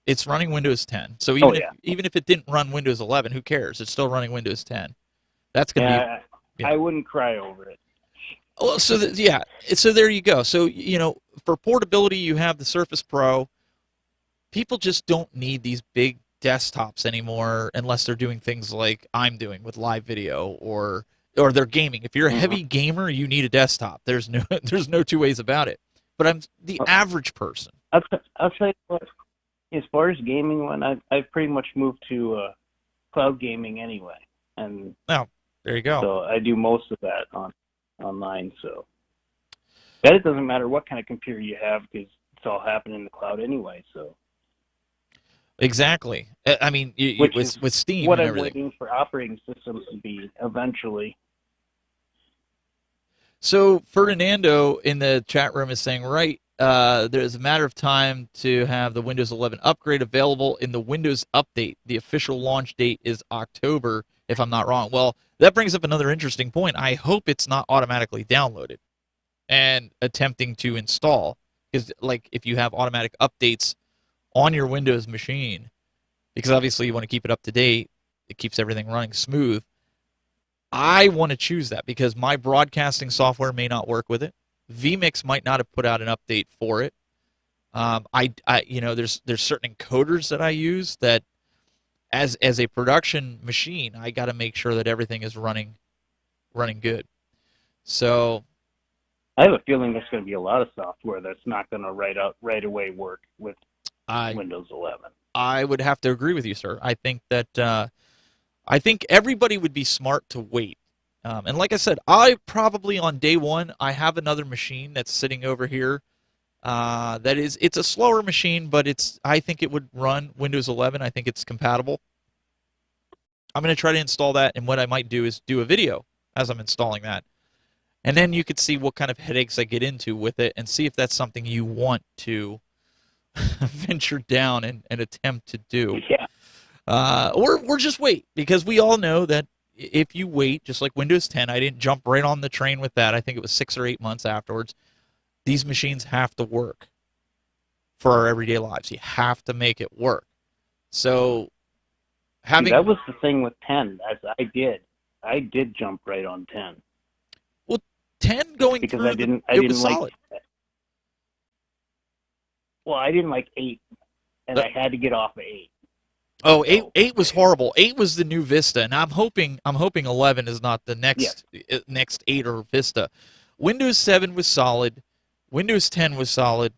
It's running Windows 10. So even if it didn't run Windows 11, who cares? It's still running Windows 10. That's going to be... Yeah. I wouldn't cry over it. Well, so there you go. So, for portability, you have the Surface Pro. People just don't need these big desktops anymore unless they're doing things like I'm doing with live video or they're gaming. If you're a heavy gamer, you need a desktop. There's no two ways about it. But I'm the average person. I'll tell you what. As far as gaming one, I've pretty much moved to cloud gaming anyway, and there you go. So I do most of that online. So that it doesn't matter what kind of computer you have because it's all happening in the cloud anyway. So exactly. I mean, with Steam what and I'm everything. waiting for operating systems to be eventually. So Ferdinando in the chat room is saying, right, there's a matter of time to have the Windows 11 upgrade available in the Windows Update. The official launch date is October, if I'm not wrong. Well, that brings up another interesting point. I hope it's not automatically downloaded and attempting to install. Because, like, if you have automatic updates on your Windows machine, because obviously you want to keep it up to date, it keeps everything running smooth. I want to choose that because my broadcasting software may not work with it. vMix might not have put out an update for it. There's certain encoders that I use that, as a production machine, I got to make sure that everything is running good. So, I have a feeling there's going to be a lot of software that's not going to right away work with Windows 11. I would have to agree with you, sir. I think that I think everybody would be smart to wait. And like I said, I on day one, I have another machine that's sitting over here. It's a slower machine, but I think it would run Windows 11. I think it's compatible. I'm going to try to install that, and what I might do is do a video as I'm installing that. And then you could see what kind of headaches I get into with it and see if that's something you want to venture down and attempt to do. Yeah. Or just wait, because we all know that if you wait, just like Windows 10, I didn't jump right on the train with that. I think it was 6 or 8 months afterwards. These machines have to work for our everyday lives. You have to make it work. So that was the thing with 10, as I did jump right on 10. Well, 10 going because through I didn't like solid. Well, I didn't like 8, and I had to get off of 8. Oh, 8 was horrible. 8 was the new Vista, and I'm hoping 11 is not the next 8 or Vista. Windows 7 was solid. Windows 10 was solid.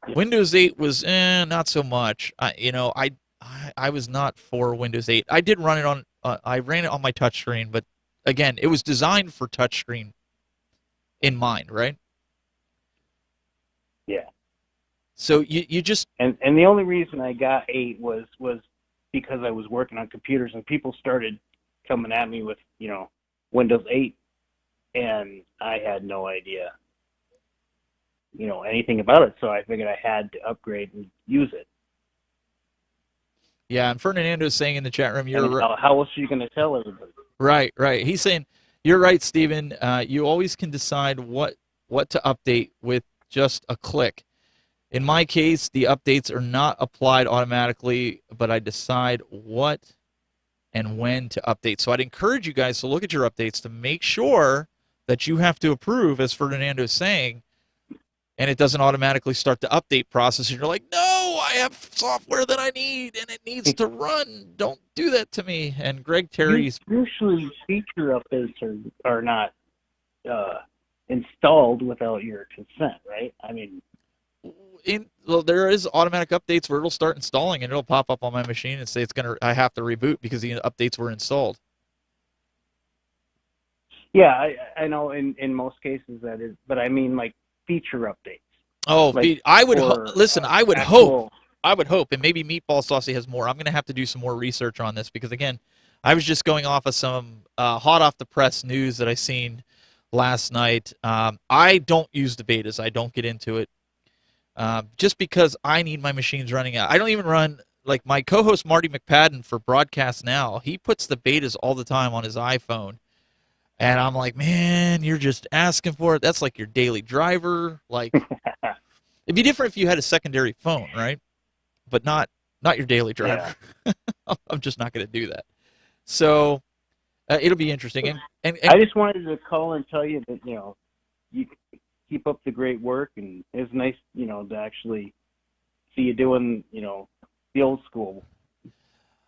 Yeah. Windows 8 was not so much. I was not for Windows 8. I did run it on. I ran it on my touchscreen, but again, it was designed for touchscreen in mind, right? Yeah. So you just and the only reason I got 8 was because I was working on computers and people started coming at me with, Windows 8, and I had no idea, anything about it. So I figured I had to upgrade and use it. Yeah, and Fernando is saying in the chat room, how else are you going to tell everybody? Right. He's saying, you're right, Stephen. You always can decide what to update with just a click. In my case, the updates are not applied automatically, but I decide what and when to update. So I'd encourage you guys to look at your updates to make sure that you have to approve, as Ferdinando is saying, and it doesn't automatically start the update process, and you're like, no, I have software that I need, and it needs to run. Don't do that to me. And Greg Terry's... Usually feature updates are not installed without your consent, right? I mean... Well, there is automatic updates where it'll start installing, and it'll pop up on my machine and say I have to reboot because the updates were installed. Yeah, I know in most cases that is, but I mean like feature updates. Oh, like I would listen. I would hope, and maybe Meatball Saucy has more. I'm going to have to do some more research on this because again, I was just going off of some hot off the press news that I seen last night. I don't use the betas. I don't get into it. Just because I need my machines running out. I don't even run, like my co-host Marty McPadden for Broadcast Now, he puts the betas all the time on his iPhone. And I'm like, man, you're just asking for it. That's like your daily driver. Like, it'd be different if you had a secondary phone, right? But not your daily driver. Yeah. I'm just not going to do that. So it'll be interesting. And I just wanted to call and tell you that, you keep up the great work, and it's nice, to actually see you doing, the old school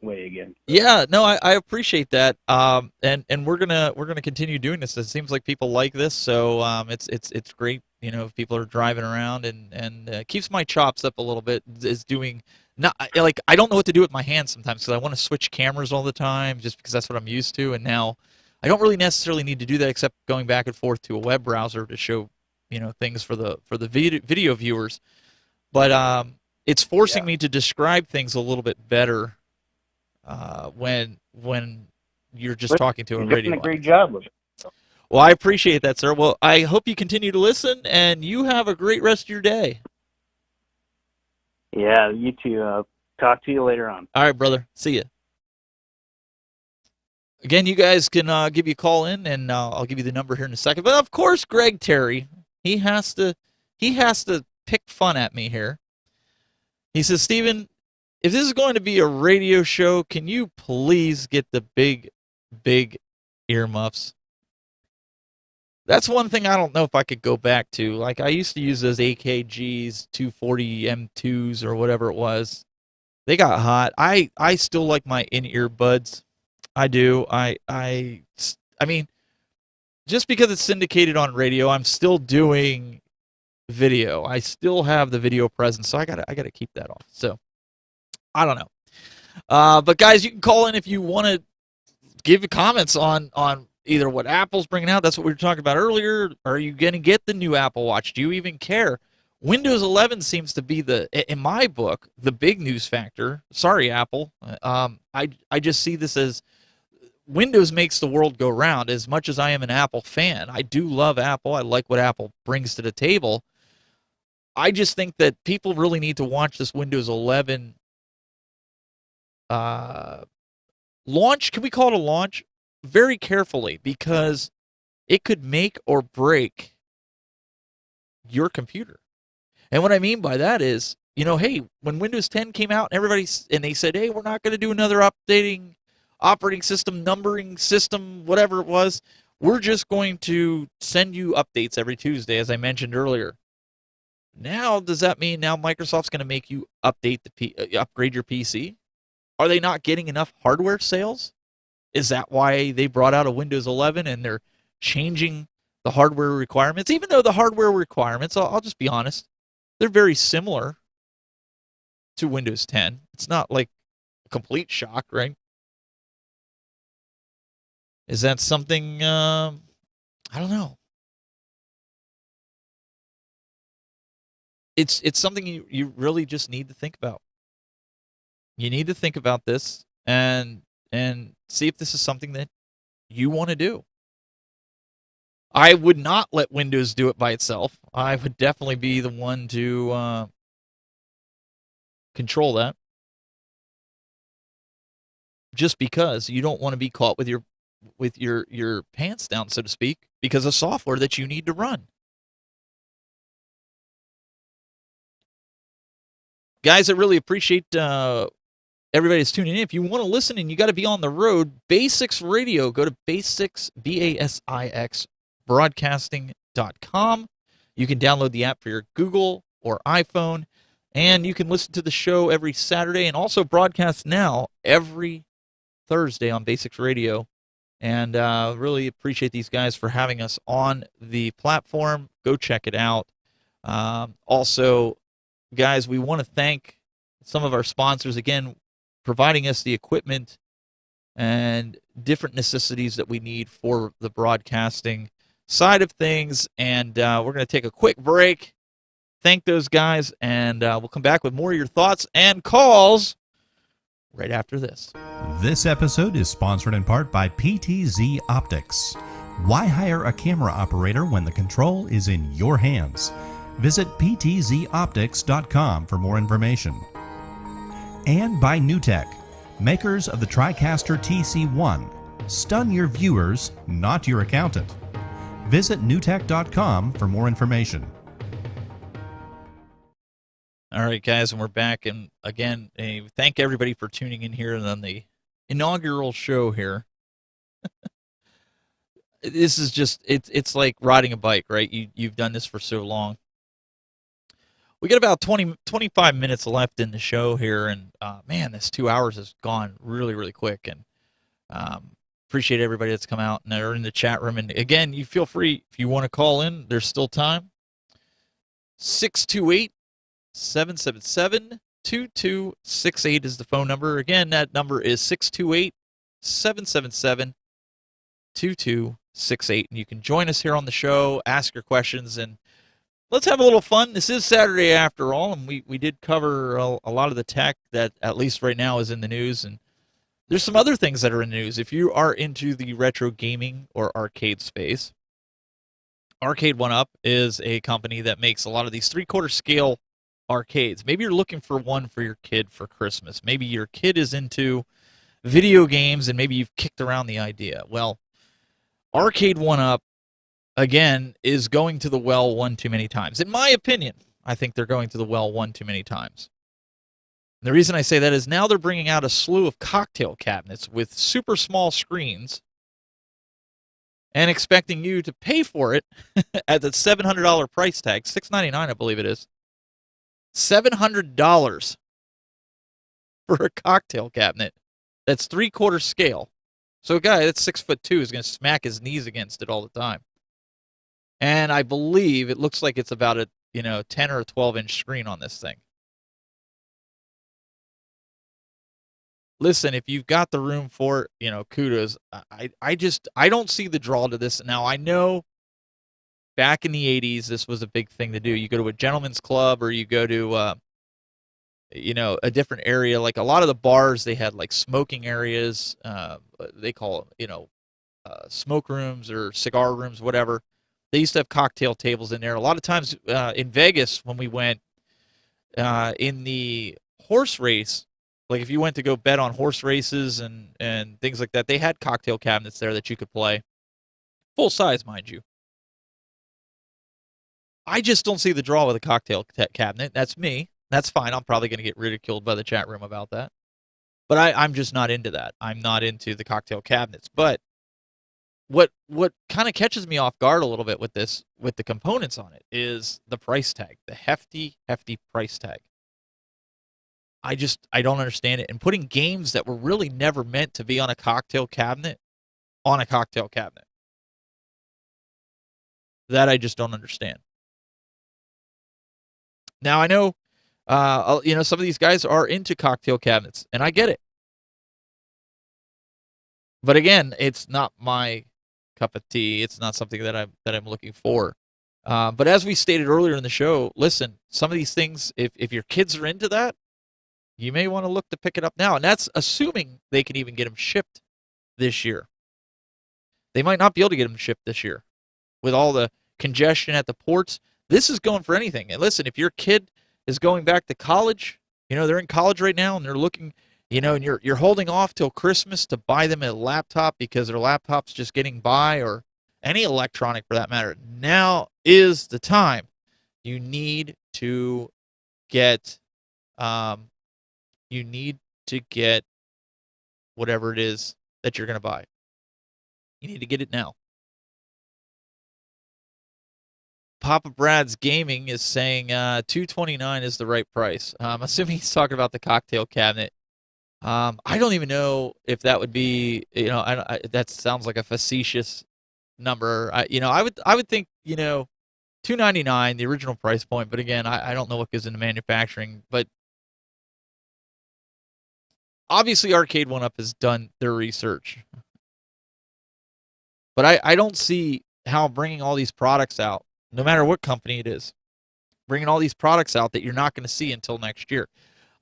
way again. Yeah, no, I appreciate that. And we're gonna continue doing this. It seems like people like this, so it's great. If people are driving around and keeps my chops up a little bit. Is doing not like I don't know what to do with my hands sometimes because I want to switch cameras all the time just because that's what I'm used to, and now I don't really necessarily need to do that except going back and forth to a web browser to show things for the video viewers, but it's forcing me to describe things a little bit better when you're just talking to a radio. You're doing a great job with it. Well, I appreciate that, sir. Well, I hope you continue to listen, and you have a great rest of your day. Yeah, you too. Talk to you later on. All right, brother. See ya. Again, you guys can give you a call in, and I'll give you the number here in a second. But of course, Greg Terry. He has to pick fun at me here. He says, Steven, if this is going to be a radio show, can you please get the big earmuffs? That's one thing I don't know if I could go back to. Like, I used to use those AKGs, 240 M2s or whatever it was. They got hot. I still like my in-ear buds. I do. I mean, just because it's syndicated on radio, I'm still doing video. I still have the video presence, so I gotta keep that off. So I don't know. But guys, you can call in if you want to give comments on either what Apple's bringing out. That's what we were talking about earlier. Are you going to get the new Apple Watch? Do you even care? Windows 11 seems to be in my book, the big news factor. Sorry, Apple. I just see this as Windows makes the world go round. As much as I am an Apple fan, I do love Apple. I like what Apple brings to the table. I just think that people really need to watch this Windows 11 launch. Can we call it a launch? Very carefully, because it could make or break your computer. And what I mean by that is, hey, when Windows 10 came out, and they said, hey, we're not going to do another updating operating system, numbering system, whatever it was. We're just going to send you updates every Tuesday, as I mentioned earlier. Now, does that mean now Microsoft's going to make you upgrade your PC? Are they not getting enough hardware sales? Is that why they brought out a Windows 11 and they're changing the hardware requirements? Even though the hardware requirements, I'll just be honest, they're very similar to Windows 10. It's not like a complete shock, right? Is that something, I don't know. It's something you really just need to think about. You need to think about this and see if this is something that you want to do. I would not let Windows do it by itself. I would definitely be the one to control that. Just because you don't want to be caught with your pants down, so to speak, because of software that you need to run. Guys, I really appreciate everybody's tuning in. If you want to listen and you got to be on the road, Basics Radio, go to Basics, BASIX TTBBroadcasting.com. You can download the app for your Google or iPhone, and you can listen to the show every Saturday and also broadcast now every Thursday on Basics Radio. And really appreciate these guys for having us on the platform. Go check it out. Also, guys, we want to thank some of our sponsors, again, providing us the equipment and different necessities that we need for the broadcasting side of things. And we're going to take a quick break, thank those guys, and we'll come back with more of your thoughts and calls right after this. This episode is sponsored in part by PTZ Optics. Why hire a camera operator when the control is in your hands? Visit ptzoptics.com for more information. And by NewTek, makers of the TriCaster TC1. Stun your viewers, not your accountant. Visit newtek.com for more information. All right, guys, and we're back. And again, thank everybody for tuning in here on the inaugural show here. This is just, it's like riding a bike, right? You've done this for so long. We got about 25 minutes left in the show here, and man, this 2 hours has gone really, really quick. And appreciate everybody that's come out and are in the chat room. And again, you feel free, if you want to call in, there's still time. 628-777-2268 is the phone number. Again, that number is 628-777-2268. And you can join us here on the show, ask your questions, and let's have a little fun. This is Saturday after all, and we did cover a lot of the tech that at least right now is in the news. And there's some other things that are in the news. If you are into the retro gaming or arcade space, Arcade 1-Up is a company that makes a lot of these 3/4 scale arcades. Maybe you're looking for one for your kid for Christmas. Maybe your kid is into video games and maybe you've kicked around the idea. Well, Arcade 1-Up, again, is going to the well one too many times. In my opinion, I think they're going to the well one too many times. And the reason I say that is now they're bringing out a slew of cocktail cabinets with super small screens and expecting you to pay for it at the $700 price tag, $699 I believe it is. $700 for a cocktail cabinet that's 3/4 scale. So a guy that's 6'2" is going to smack his knees against it all the time. And I believe it looks like it's about a 10 or a 12-inch screen on this thing. Listen, if you've got the room for it, kudos. I don't see the draw to this. Now, I know back in the 80s, this was a big thing to do. You go to a gentleman's club or you go to, a different area. Like a lot of the bars, they had like smoking areas. They call them, smoke rooms or cigar rooms, whatever. They used to have cocktail tables in there. A lot of times in Vegas, when we went in the horse race, like if you went to go bet on horse races and things like that, they had cocktail cabinets there that you could play. Full size, mind you. I just don't see the draw with a cocktail cabinet. That's me. That's fine. I'm probably going to get ridiculed by the chat room about that. But I'm just not into that. I'm not into the cocktail cabinets. But what kind of catches me off guard a little bit with the components on it, is the price tag, the hefty price tag. I don't understand it. And putting games that were really never meant to be on a cocktail cabinet on a cocktail cabinet. That I just don't understand. Now, I know, some of these guys are into cocktail cabinets, and I get it. But again, it's not my cup of tea. It's not something that I'm looking for. But as we stated earlier in the show, listen, some of these things, if your kids are into that, you may want to look to pick it up now. And that's assuming they can even get them shipped this year. They might not be able to get them shipped this year. With all the congestion at the ports, this is going for anything. And listen, if your kid is going back to college, they're in college right now and they're looking, and you're holding off till Christmas to buy them a laptop because their laptop's just getting by, or any electronic for that matter, now is the time. You need to get whatever it is that you're going to buy. You need to get it now. Papa Brad's Gaming is saying $229 is the right price. I'm assuming he's talking about the cocktail cabinet. I don't even know if that would be, that sounds like a facetious number. I would think, $299, the original price point. But again, I don't know what goes into manufacturing. But obviously, Arcade One Up has done their research. But I don't see how bringing all these products out, no matter what company it is, bringing all these products out that you're not going to see until next year.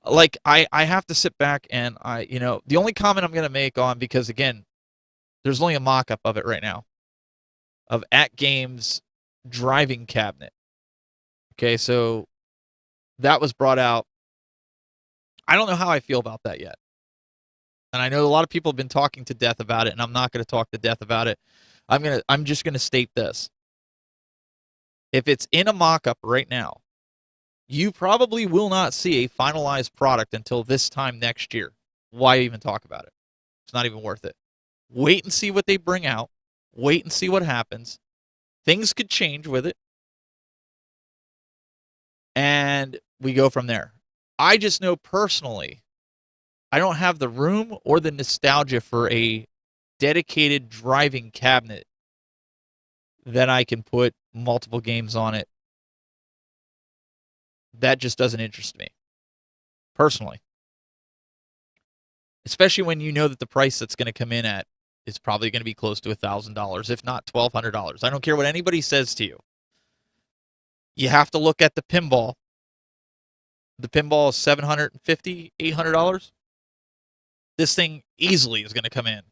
Like, I have to sit back and the only comment I'm going to make on, because again, there's only a mock-up of it right now, of At Games driving cabinet. Okay, so that was brought out. I don't know how I feel about that yet. And I know a lot of people have been talking to death about it, and I'm not going to talk to death about it. I'm just going to state this. If it's in a mock-up right now, you probably will not see a finalized product until this time next year. Why even talk about it? It's not even worth it. Wait and see what they bring out. Wait and see what happens. Things could change with it. And we go from there. I just know personally, I don't have the room or the nostalgia for a dedicated driving cabinet that I can put multiple games on it. That just doesn't interest me, personally. Especially when you know that the price that's going to come in at is probably going to be close to $1,000, if not $1,200. I don't care what anybody says to you. You have to look at the pinball. The pinball is $750, $800. This thing easily is going to come in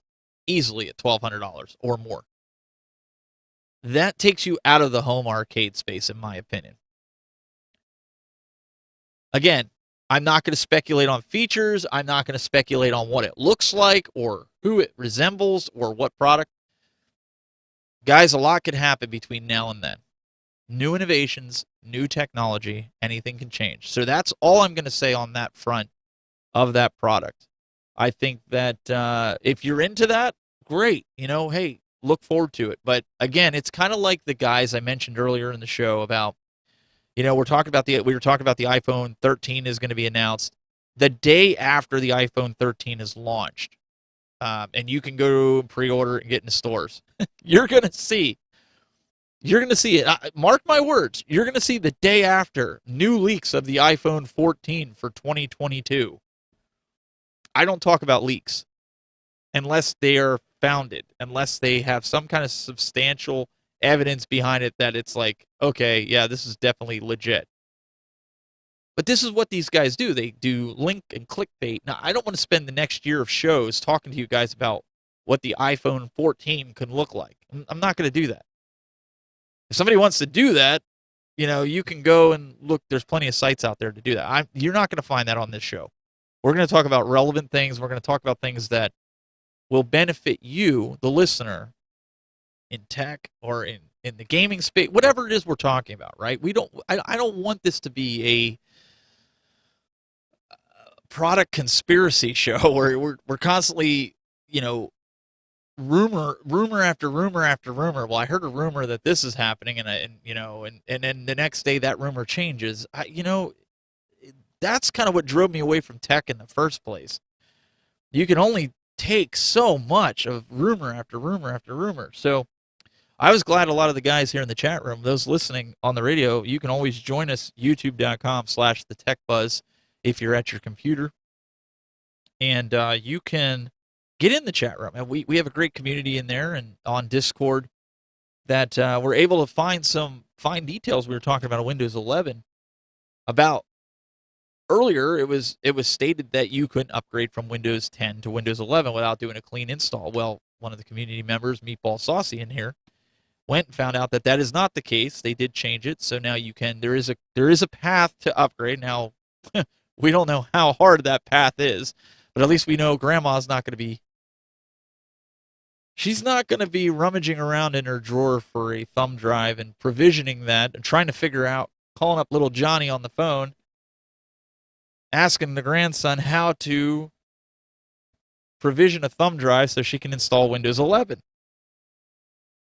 easily at $1,200 or more. That takes you out of the home arcade space, in my opinion. Again, I'm not going to speculate on features. I'm not going to speculate on what it looks like or who it resembles or what product. Guys, a lot could happen between now and then. New innovations, new technology, anything can change. So that's all I'm going to say on that front of that product. I think that if you're into that, great. Hey, look forward to it. But again, it's kind of like the guys I mentioned earlier in the show about, we were talking about the iPhone 13 is going to be announced the day after the iPhone 13 is launched, and you can go pre-order and get in the stores. You're going to see it. Mark my words. You're going to see the day after new leaks of the iPhone 14 for 2022. I don't talk about leaks unless they are founded, unless they have some kind of substantial evidence behind it that it's like, okay, yeah, this is definitely legit. But this is what these guys do. They do link and clickbait. Now, I don't want to spend the next year of shows talking to you guys about what the iPhone 14 can look like. I'm not going to do that. If somebody wants to do that, you can go and look. There's plenty of sites out there to do that. You're not going to find that on this show. We're going to talk about relevant things. We're going to talk about things that will benefit you, the listener, in tech or in the gaming space, whatever it is we're talking about, right? I don't want this to be a product conspiracy show where we're constantly, rumor after rumor after rumor. Well, I heard a rumor that this is happening, and then the next day that rumor changes. That's kind of what drove me away from tech in the first place. You can only take so much of rumor after rumor after rumor. So I was glad a lot of the guys here in the chat room, those listening on the radio, you can always join us, youtube.com/thetechbuzz if you're at your computer. And you can get in the chat room. And we have a great community in there and on Discord that we're able to find some fine details. We were talking about Windows 11. About earlier, it was stated that you couldn't upgrade from Windows 10 to Windows 11 without doing a clean install. Well, one of the community members, Meatball Saucy in here, went and found out that is not the case. They did change it, so now you can. There is a path to upgrade. Now, we don't know how hard that path is, but at least we know Grandma's not going to be. She's not going to be rummaging around in her drawer for a thumb drive and provisioning that and trying to figure out, calling up little Johnny on the phone, asking the grandson how to provision a thumb drive so she can install Windows 11.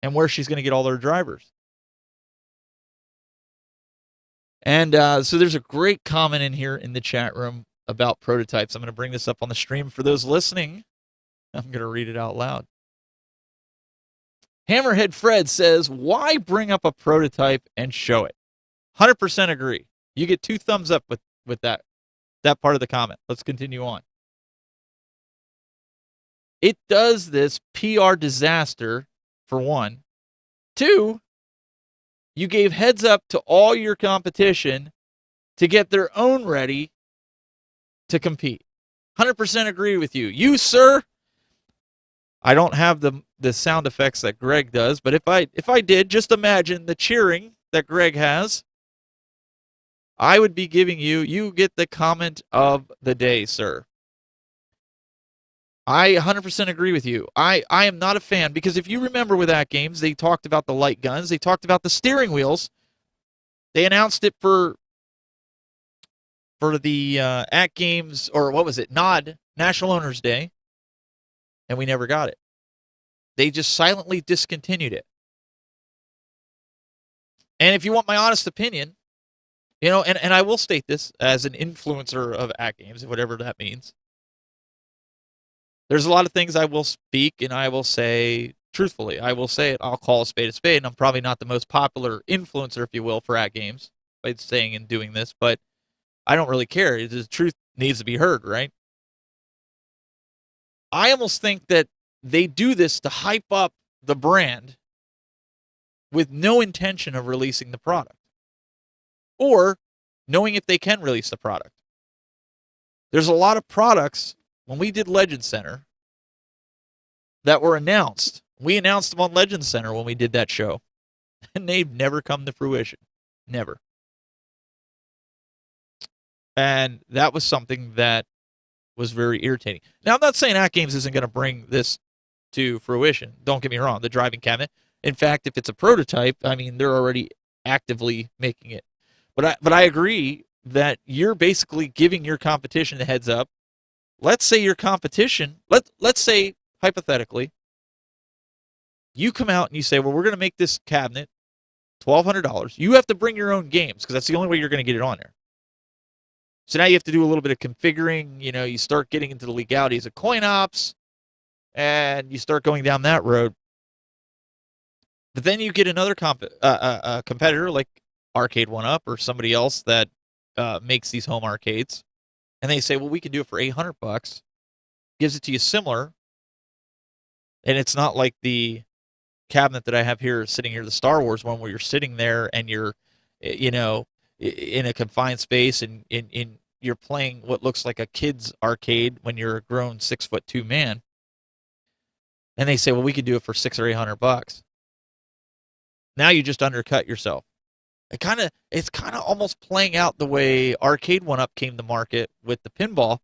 And where she's going to get all her drivers. And so there's a great comment in here in the chat room about prototypes. I'm going to bring this up on the stream for those listening. I'm going to read it out loud. Hammerhead Fred says, why bring up a prototype and show it? 100% agree. You get 2 thumbs up with that part of the comment. Let's continue on. It does this PR disaster, for one. 2, you gave heads up to all your competition to get their own ready to compete. 100% agree with you. You, sir, I don't have the sound effects that Greg does, but if I did, just imagine the cheering that Greg has. I would be giving you get the comment of the day, sir. I 100% agree with you. I am not a fan, because if you remember with At Games, they talked about the light guns. They talked about the steering wheels. They announced it for the At Games, or what was it, NOD, National Owners Day, and we never got it. They just silently discontinued it. And if you want my honest opinion, you know, and I will state this as an influencer of At Games, whatever that means. There's a lot of things I will speak and I will say truthfully. I will say it. I'll call a spade, and I'm probably not the most popular influencer, if you will, for At Games by saying and doing this, but I don't really care. The truth needs to be heard, right? I almost think that they do this to hype up the brand with no intention of releasing the product, or knowing if they can release the product. There's a lot of products, when we did Legend Center, that were announced. We announced them on Legend Center when we did that show, and they've never come to fruition. Never. And that was something that was very irritating. Now, I'm not saying At Games isn't going to bring this to fruition. Don't get me wrong, the driving cabinet. In fact, if it's a prototype, I mean, they're already actively making it. But I agree that you're basically giving your competition a heads up. Let's say your competition, let's say, hypothetically, you come out and you say, well, we're going to make this cabinet $1,200. You have to bring your own games, because that's the only way you're going to get it on there. So now you have to do a little bit of configuring. You know, you start getting into the legalities of coin ops, and you start going down that road. But then you get another competitor like Arcade 1-Up or somebody else that makes these home arcades, and they say, well, we can do it for $800. Gives it to you similar, and it's not like the cabinet that I have here sitting here, the Star Wars one, where you're sitting there and you're, you know, in a confined space, and you're playing what looks like a kid's arcade when you're a grown 6'2" man. And they say, well, we could do it for $600 or $800. Now you just undercut yourself. It's kind of almost playing out the way Arcade 1-Up came to market with the pinball.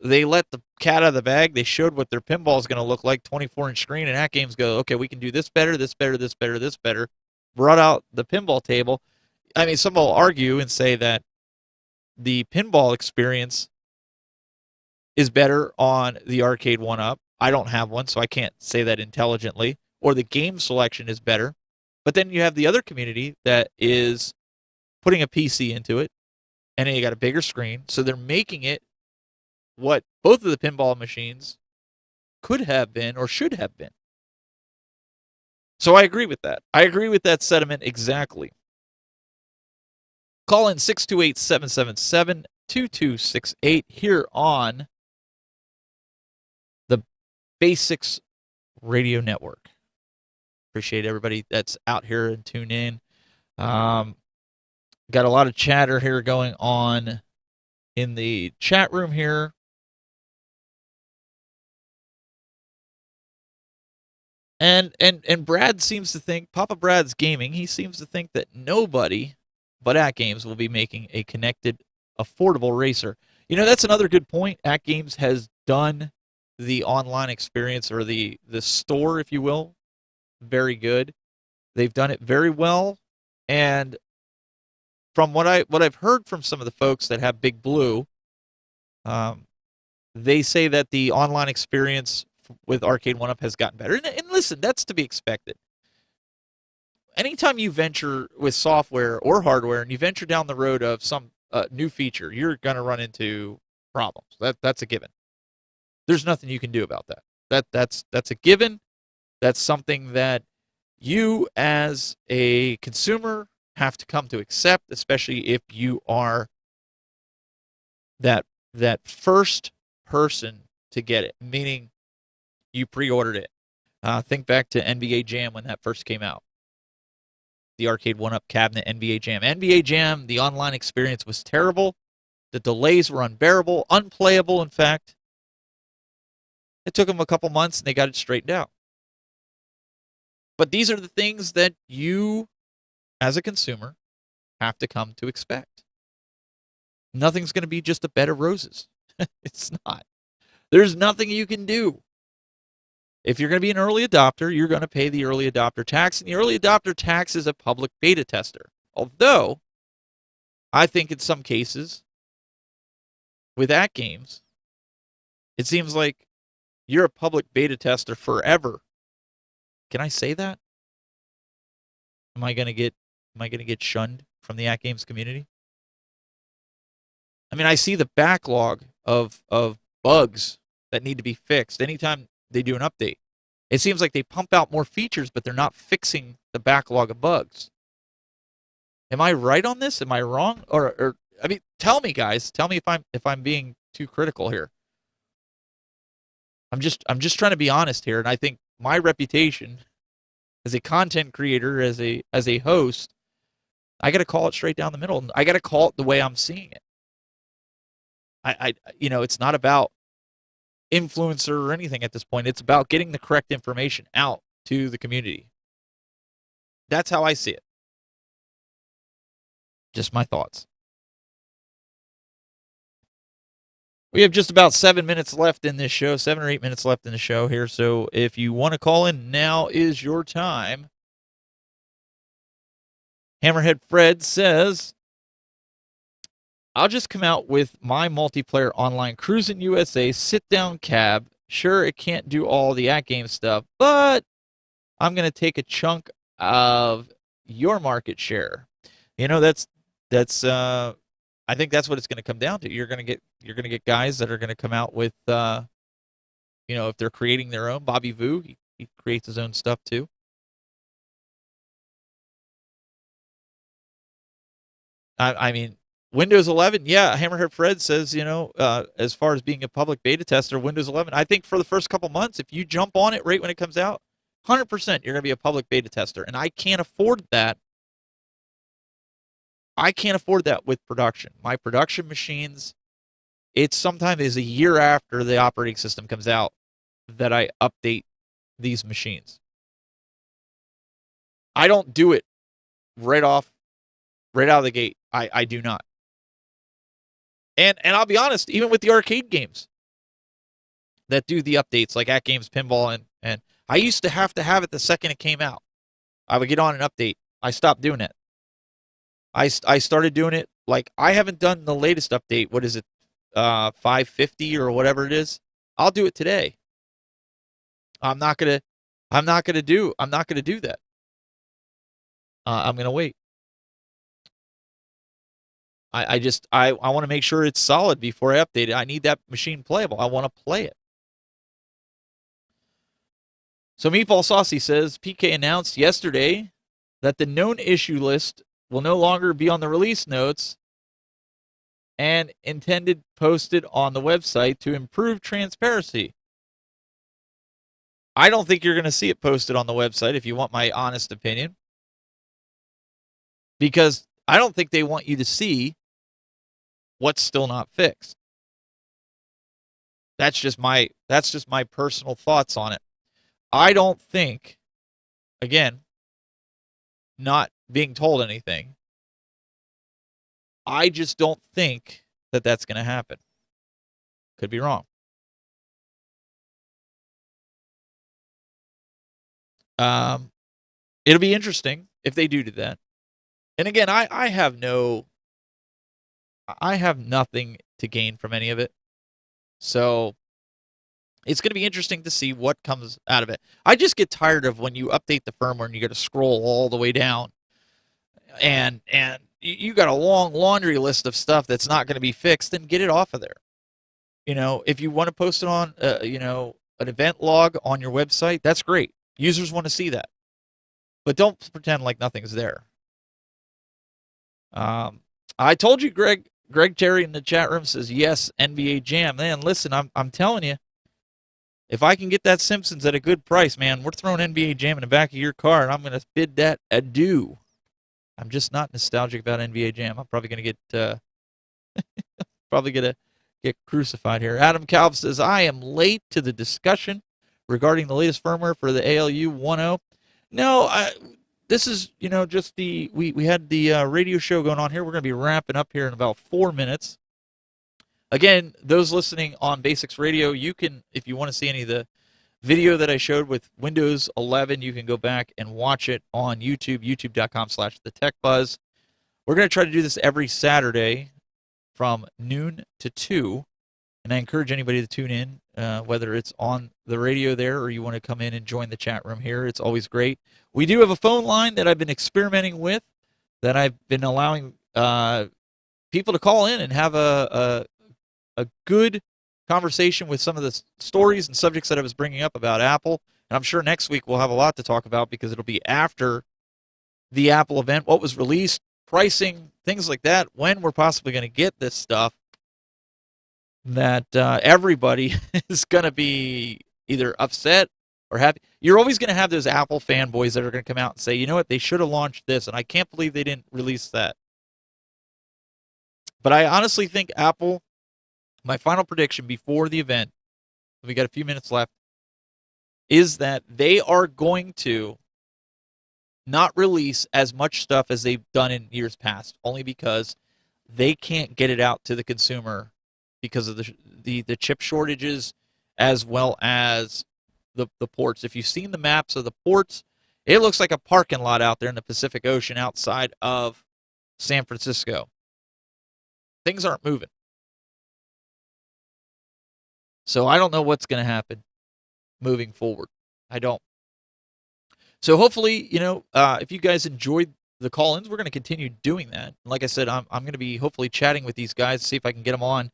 They let the cat out of the bag. They showed what their pinball is going to look like, 24-inch screen, and At Games go, okay, we can do this better, this better, this better, this better. Brought out the pinball table. I mean, some will argue and say that the pinball experience is better on the Arcade 1-Up. I don't have one, so I can't say that intelligently. Or the game selection is better. But then you have the other community that is putting a PC into it, and then you got a bigger screen. So they're making it what both of the pinball machines could have been or should have been. So I agree with that. I agree with that sentiment exactly. Call in 628-777-2268 here on the Basics Radio Network. Appreciate everybody that's out here and tune in. Got a lot of chatter here going on in the chat room here. And Brad seems to think, Papa Brad's Gaming, he seems to think that nobody but At Games will be making a connected, affordable racer. You know, that's another good point. At Games has done the online experience, or the store, if you will, very good. They've done it very well. And from what I've heard from some of the folks that have Big Blue, they say that the online experience with Arcade 1-Up has gotten better. And listen, that's to be expected. anytime you venture with software or hardware and you venture down the road of some new feature, you're going to run into problems. That's a given. There's nothing you can do about that. That's a given. That's something that you as a consumer have to come to accept, especially if you are that first person to get it, meaning you pre-ordered it. Think back to NBA Jam when that first came out. The arcade one-up cabinet, NBA Jam. NBA Jam, the online experience was terrible. The delays were unbearable, unplayable, in fact. It took them a couple months, and they got it straightened out. But these are the things that you, as a consumer, have to come to expect. Nothing's going to be just a bed of roses. It's not. There's nothing you can do. If you're going to be an early adopter, you're going to pay the early adopter tax, and the early adopter tax is a public beta tester. Although, I think in some cases, with at games, it seems like you're a public beta tester forever. Can I say that? Am I going to get shunned from the at games community? I mean, I see the backlog of bugs that need to be fixed anytime they do an update. It seems like they pump out more features, but they're not fixing the backlog of bugs. Am I right on this? Am I wrong? Or I mean, tell me, guys. Tell me if I'm being too critical here. I'm just trying to be honest here, and I think my reputation as a content creator, as a host, I got to call it straight down the middle. I got to call it the way I'm seeing it. It's not about influencer or anything at this point. It's about getting the correct information out to the community. That's how I see it. Just my thoughts. We have just about 7 minutes left in this show, 7 or 8 minutes left in the show here. So if you want to call in, now is your time. Hammerhead Fred says, I'll just come out with my multiplayer online Cruisin' USA sit-down cab. Sure, it can't do all the at-game stuff, but I'm going to take a chunk of your market share. That's I think that's what it's going to come down to. You're going to get guys that are going to come out with, if they're creating their own. Bobby Vu, he creates his own stuff too. I mean, Windows 11, yeah, Hammerhead Fred says, as far as being a public beta tester, Windows 11, I think for the first couple months, if you jump on it right when it comes out, 100% you're going to be a public beta tester. And I can't afford that. I can't afford that with production. My production machines, it's sometimes is a year after the operating system comes out that I update these machines. I don't do it right out of the gate. I do not. And I'll be honest, even with the arcade games that do the updates, like At Games Pinball, and I used to have it the second it came out. I would get on an update. I stopped doing it. I started doing it, like, I haven't done the latest update. What is it, 550 or whatever it is? I'll do it today. I'm not gonna do that. I'm gonna wait. I want to make sure it's solid before I update it. I need that machine playable. I want to play it. So Meatball Saucy says, PK announced yesterday that the known issue list will no longer be on the release notes and intended posted on the website to improve transparency. I don't think you're going to see it posted on the website, if you want my honest opinion, because I don't think they want you to see what's still not fixed. That's just my personal thoughts on it. I don't think, again, not being told anything, I just don't think that that's going to happen. Could be wrong. It'll be interesting if they do that. And again, I have nothing to gain from any of it. So It's going to be interesting to see what comes out of it. I just get tired of when you update the firmware and you got to scroll all the way down, and you got a long laundry list of stuff that's not going to be fixed. Then get it off of there. If you want to post it on, an event log on your website, that's great. Users want to see that, but don't pretend like nothing's there. I told you, Greg Terry in the chat room says yes, NBA Jam. Man, listen, I'm telling you, if I can get that Simpsons at a good price, man, we're throwing NBA Jam in the back of your car, and I'm going to bid that adieu. I'm just not nostalgic about NBA Jam. I'm probably going to get crucified here. Adam Calv says, I am late to the discussion regarding the latest firmware for the ALU 1.0. No, this is, just we had the radio show going on here. We're going to be wrapping up here in about 4 minutes. Again, those listening on Basics Radio, you can, if you want to see any of the video that I showed with Windows 11, you can go back and watch it on YouTube, youtube.com/thetechbuzz. We're going to try to do this every Saturday from noon to 2, and I encourage anybody to tune in, whether it's on the radio there or you want to come in and join the chat room here. It's always great. We do have a phone line that I've been experimenting with, that I've been allowing people to call in and have a good conversation with some of the stories and subjects that I was bringing up about Apple. And I'm sure next week we'll have a lot to talk about because it'll be after the Apple event, what was released, pricing, things like that, when we're possibly going to get this stuff that everybody is going to be either upset or happy. You're always going to have those Apple fanboys that are going to come out and say, you know what, they should have launched this, and I can't believe they didn't release that. But I honestly think Apple, my final prediction before the event, we got a few minutes left, is that they are going to not release as much stuff as they've done in years past, only because they can't get it out to the consumer because of the chip shortages as well as the ports. If you've seen the maps of the ports, it looks like a parking lot out there in the Pacific Ocean outside of San Francisco. Things aren't moving. So I don't know what's going to happen moving forward. I don't. So hopefully, if you guys enjoyed the call-ins, we're going to continue doing that. Like I said, I'm going to be hopefully chatting with these guys, see if I can get them on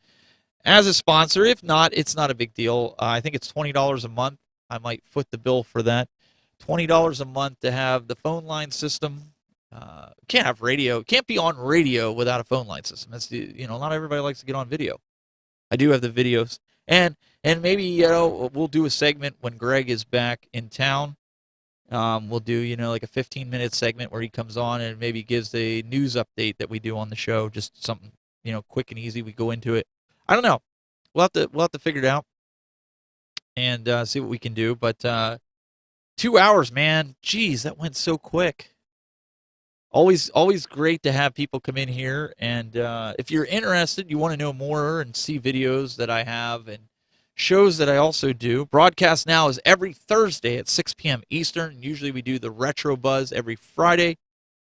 as a sponsor. If not, it's not a big deal. I think it's $20 a month. I might foot the bill for that. $20 a month to have the phone line system. Can't have radio. Can't be on radio without a phone line system. That's not everybody likes to get on video. I do have the videos. And maybe, we'll do a segment when Greg is back in town. We'll do, like a 15-minute segment where he comes on and maybe gives a news update that we do on the show. Just something, quick and easy. We go into it. I don't know. We'll have to figure it out and see what we can do. But 2 hours, man. Jeez, that went so quick. Always great to have people come in here. And if you're interested, you want to know more and see videos that I have and shows that I also do. Broadcast Now is every Thursday at 6 p.m. Eastern. Usually we do the Retro Buzz every Friday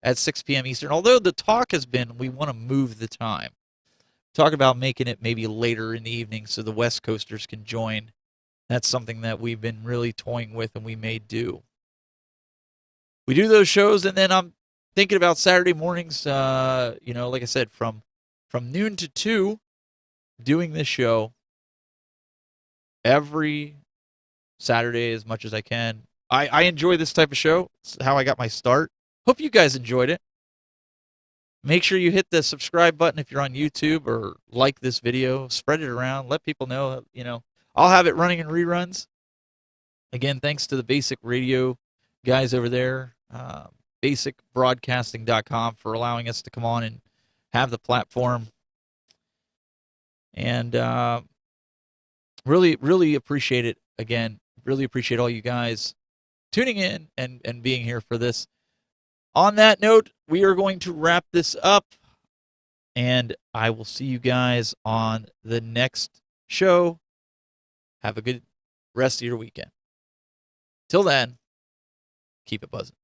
at 6 p.m. Eastern. Although the talk has been we want to move the time. Talk about making it maybe later in the evening so the West Coasters can join. That's something that we've been really toying with and we may do. We do those shows, and then I'm thinking about Saturday mornings, like I said, from noon to 2, doing this show every Saturday as much as I can. I enjoy this type of show. It's how I got my start. Hope you guys enjoyed it. Make sure you hit the subscribe button if you're on YouTube, or like this video. Spread it around. Let people know, I'll have it running in reruns. Again, thanks to the Basic Radio guys over there, basicbroadcasting.com, for allowing us to come on and have the platform. And really, really appreciate it. Again, really appreciate all you guys tuning in and being here for this. On that note, we are going to wrap this up, and I will see you guys on the next show. Have a good rest of your weekend. Till then, keep it buzzing.